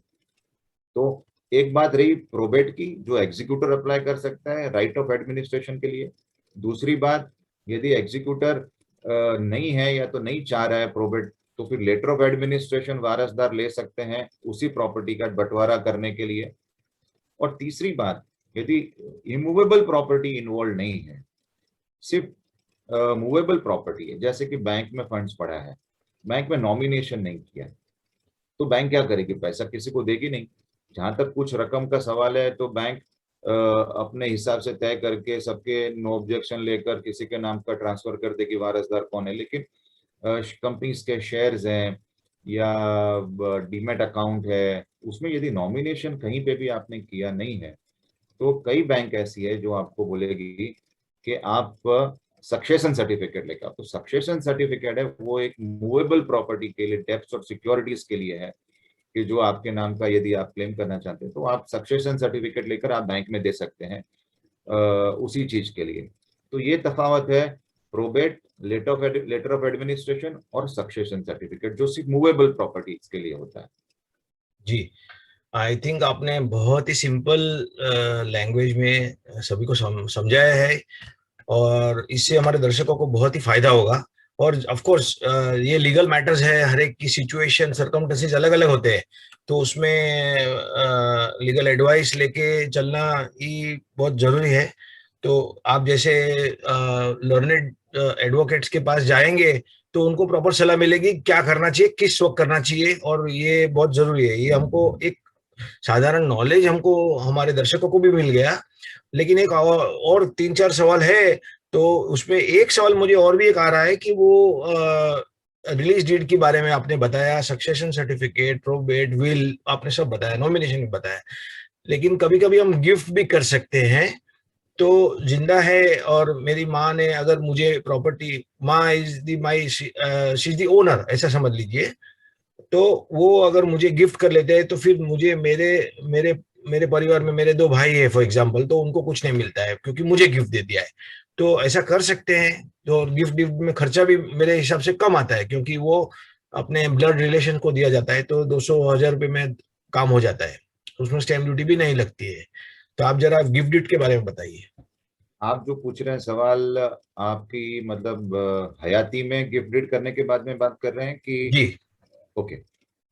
तो एक बात रही प्रोबेट की, जो एग्जीक्यूटर अप्लाई कर सकता है राइट ऑफ एडमिनिस्ट्रेशन के लिए। दूसरी बात, यदि एग्जीक्यूटर नहीं है या तो नहीं चाह रहा है प्रोबेट, तो फिर लेटर ऑफ एडमिनिस्ट्रेशन वारसदार ले सकते हैं उसी प्रॉपर्टी का बंटवारा करने के लिए। और तीसरी बात, यदि इमूवेबल प्रॉपर्टी इन्वॉल्व नहीं है, सिर्फ मूवेबल प्रॉपर्टी है, जैसे कि बैंक में फंड्स पड़ा है, बैंक में नॉमिनेशन नहीं किया, तो बैंक क्या करेगी? पैसा किसी को देगी नहीं। जहां तक कुछ रकम का सवाल है तो बैंक अपने हिसाब से तय करके सबके नो ऑब्जेक्शन लेकर किसी के नाम का ट्रांसफर कर देगी, वारसदार कौन है। लेकिन कंपनीज के शेयर्स हैं या डीमेट अकाउंट है, उसमें यदि नॉमिनेशन कहीं पे भी आपने किया नहीं है, तो कई बैंक ऐसी है जो आपको बोलेगी कि आप सक्सेशन सर्टिफिकेट लेकर। तो सक्सेशन सर्टिफिकेट है वो एक मूवेबल प्रॉपर्टी के लिए, डेब्ट्स और सिक्योरिटीज के लिए है, कि जो आपके नाम का यदि आप क्लेम करना चाहते हैं तो आप सक्सेशन सर्टिफिकेट लेकर आप बैंक में दे सकते हैं उसी चीज के लिए। तो ये तफावत है प्रोबेट, लेटर ऑफ एडमिनिस्ट्रेशन और सक्सेशन सर्टिफिकेट, जो सिर्फ मूवेबल प्रॉपर्टीज के लिए होता है। जी, आई थिंक आपने बहुत ही सिंपल लैंग्वेज में सभी को समझाया है, और इससे हमारे दर्शकों को बहुत ही फायदा होगा। और ऑफ कोर्स ये लीगल मैटर्स है, हर एक की सिचुएशन सर्कमस्टेंसेस अलग अलग होते हैं, तो उसमें लीगल एडवाइस लेके चलना ही बहुत जरूरी है। तो आप जैसे लर्नेड एडवोकेट्स के पास जाएंगे तो उनको प्रॉपर सलाह मिलेगी क्या करना चाहिए, किस वक्त करना चाहिए, और ये बहुत जरूरी है। ये हमको एक साधारण नॉलेज हमको हमारे दर्शकों को भी मिल गया, लेकिन एक और 3-4 सवाल है। तो उसमें एक सवाल मुझे और भी एक आ रहा है कि वो रिलीज डीड के बारे में आपने बताया, सक्सेशन सर्टिफिकेट, प्रोबेट, विल आपने सब बताया, नॉमिनेशन भी बताया, लेकिन कभी कभी हम गिफ्ट भी कर सकते हैं। तो जिंदा है और मेरी माँ ने अगर मुझे प्रॉपर्टी, माँ is the my she is the owner ऐसा समझ लीजिए, तो वो अगर मुझे गिफ्ट कर लेते हैं तो फिर मुझे मेरे मेरे मेरे परिवार में मेरे 2 भाई है फॉर एग्जांपल, तो उनको कुछ नहीं मिलता है क्योंकि मुझे गिफ्ट दे दिया है। तो ऐसा कर सकते हैं? तो गिफ्ट में खर्चा भी मेरे हिसाब से कम आता है, क्योंकि वो अपने ब्लड रिलेशन को दिया जाता है, तो 200,000 रुपये में काम हो जाता है, उसमें स्टैम्प ड्यूटी भी नहीं लगती है। तो आप जरा गिफ्ट डिड के बारे में बताइए। आप जो पूछ रहे हैं सवाल, आपकी मतलब हयाती में गिफ्ट डीड करने के बाद में बात कर रहे हैं कि? जी। ओके।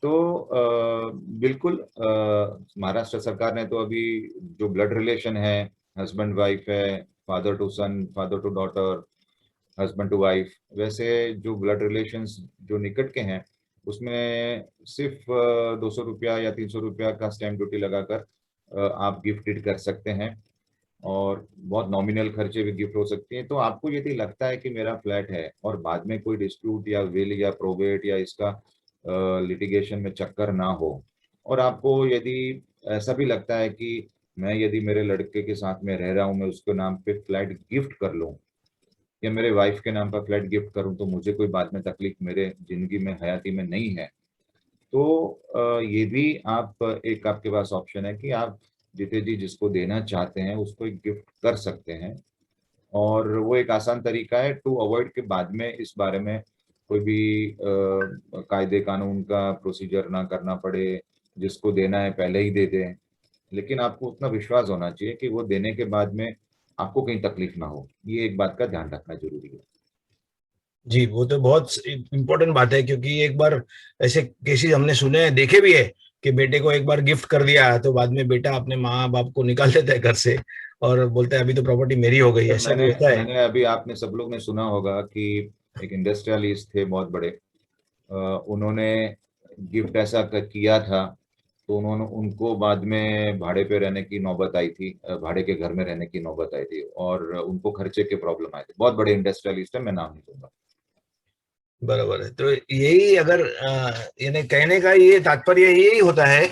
तो बिल्कुल, महाराष्ट्र सरकार ने तो अभी जो ब्लड रिलेशन है, हस्बैंड वाइफ है, father to son, father to daughter, husband to wife, वैसे जो ब्लड रिलेशंस जो निकट के हैं उसमें सिर्फ 200 रुपया या 300 रुपया का स्टैम्प ड्यूटी लगाकर आप गिफ्ट डीड कर सकते हैं, और बहुत नॉमिनल खर्चे भी गिफ्ट हो सकती हैं। तो आपको यदि लगता है कि मेरा फ्लैट है और बाद में कोई डिस्प्यूट या विल या प्रोबेट या इसका लिटिगेशन में चक्कर ना हो, और आपको यदि ऐसा भी लगता है कि मैं यदि मेरे लड़के के साथ में रह रहा हूँ, मैं उसके नाम पे फ्लैट गिफ्ट कर लूँ या मेरे वाइफ के नाम पर फ्लैट गिफ्ट करूँ, तो मुझे कोई बाद में तकलीफ मेरे जिंदगी में, हयाती में नहीं है, तो ये भी आप, एक आपके पास ऑप्शन है कि आप जीते जी जिसको देना चाहते हैं उसको एक गिफ्ट कर सकते हैं। और वो एक आसान तरीका है टू अवॉइड के बाद में इस बारे में कोई भी कायदे कानून का प्रोसीजर ना करना पड़े, जिसको देना है पहले ही दे दें। लेकिन आपको उतना विश्वास होना चाहिए कि वो देने के बाद में आपको कहीं तकलीफ ना हो, ये एक बात का ध्यान रखना जरूरी है। जी, वो तो बहुत इम्पोर्टेंट बात है, क्योंकि एक बार ऐसे केसेस हमने सुने हैं, देखे भी है कि बेटे को एक बार गिफ्ट कर दिया तो बाद में बेटा अपने माँ बाप को निकाल देता है घर से और बोलता है अभी तो प्रॉपर्टी मेरी हो गई, ऐसा भी होता है। मैंने अभी, आपने सब लोग ने सुना होगा कि एक इंडस्ट्रियलिस्ट थे बहुत बड़े, उन्होंने गिफ्ट ऐसा किया था, तो उन्होंने, उनको बाद में भाड़े पे रहने की नौबत आई थी, भाड़े के घर में रहने की नौबत आई थी, और उनको खर्चे के प्रॉब्लम आए थे। बहुत बड़े इंडस्ट्रियलिस्ट है, मैं नाम नहीं दूंगा। बराबर है। तो यही अगर यानी कहने का ये तात्पर्य यही होता है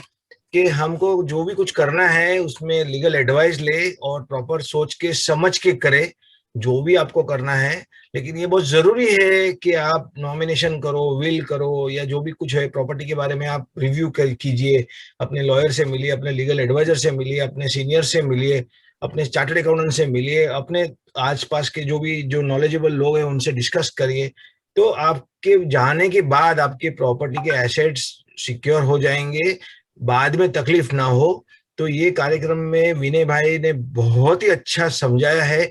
कि हमको जो भी कुछ करना है उसमें लीगल एडवाइस ले और प्रॉपर सोच के समझ के करे जो भी आपको करना है। लेकिन ये बहुत जरूरी है कि आप नॉमिनेशन करो, विल करो, या जो भी कुछ है प्रॉपर्टी के बारे में आप रिव्यू कीजिए, अपने लॉयर से मिलिए, अपने लीगल एडवाइजर से मिलिए, अपने सीनियर से मिलिए, अपने चार्टर्ड अकाउंटेंट से मिलिए, अपने आसपास के जो भी जो नॉलेजेबल लोग हैं उनसे डिस्कस करिए। तो आपके जाने के बाद आपके प्रॉपर्टी के एसेट्स सिक्योर हो जाएंगे, बाद में तकलीफ ना हो। तो ये कार्यक्रम में विनय भाई ने बहुत ही अच्छा समझाया है,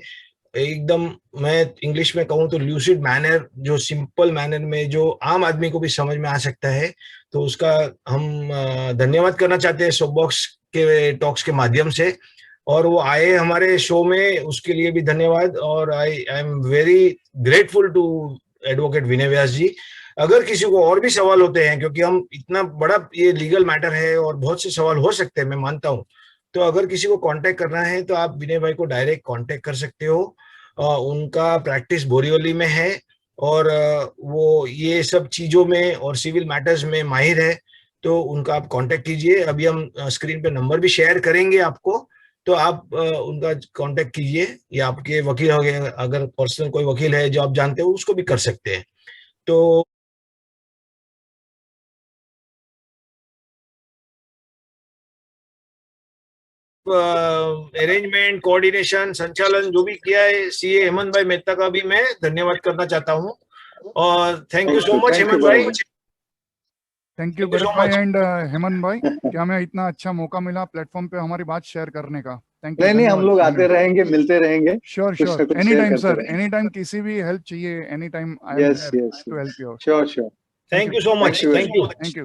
एकदम, मैं इंग्लिश में कहूँ तो ल्यूसिड मैनर, जो सिंपल मैनर में जो आम आदमी को भी समझ में आ सकता है। तो उसका हम धन्यवाद करना चाहते हैं सोपबॉक्स के टॉक्स के माध्यम से। और वो आए हमारे शो में, उसके लिए भी धन्यवाद। और I am very grateful to advocate Vinay Vyas ji. अगर किसी को और भी सवाल होते हैं, क्योंकि हम इतना बड़ा ये लीगल मैटर है और बहुत से सवाल हो सकते हैं, मैं मानता हूँ, तो अगर किसी को कांटेक्ट करना है तो आप विनय भाई को डायरेक्ट कांटेक्ट कर सकते हो। उनका प्रैक्टिस बोरिवली में है और वो ये सब चीजों में और सिविल मैटर्स में माहिर है, तो उनका आप कांटेक्ट कीजिए। अभी हम स्क्रीन पे नंबर भी शेयर करेंगे आपको, तो आप उनका कांटेक्ट कीजिए, या आपके वकील हो गए, अगर पर्सनल कोई वकील है जो आप जानते हो उसको भी कर सकते हैं। तो अरेंजमेंट, कोऑर्डिनेशन, संचालन जो भी किया है सीए हेमंत भाई मेहता का भी मैं धन्यवाद करना चाहता हूँ। और thank you so much Hemant bhai. Thank you Thank you so Bharat bhai much. And Hemant भाई कि हमें इतना अच्छा मौका मिला प्लेटफॉर्म पे हमारी बात शेयर करने का। Thank you. नहीं, हम लोग आते रहेंगे, मिलते रहेंगे। श्योर कुछ ना श्योर, कुछ एनी शेयर टाइम करते सर, रहेंगे। एनी टाइम किसी भी हेल्प चाहिए, any time I am yes there yes, to help you out. Sure sure. Thank you so much. Thank you very thank you. Thank you.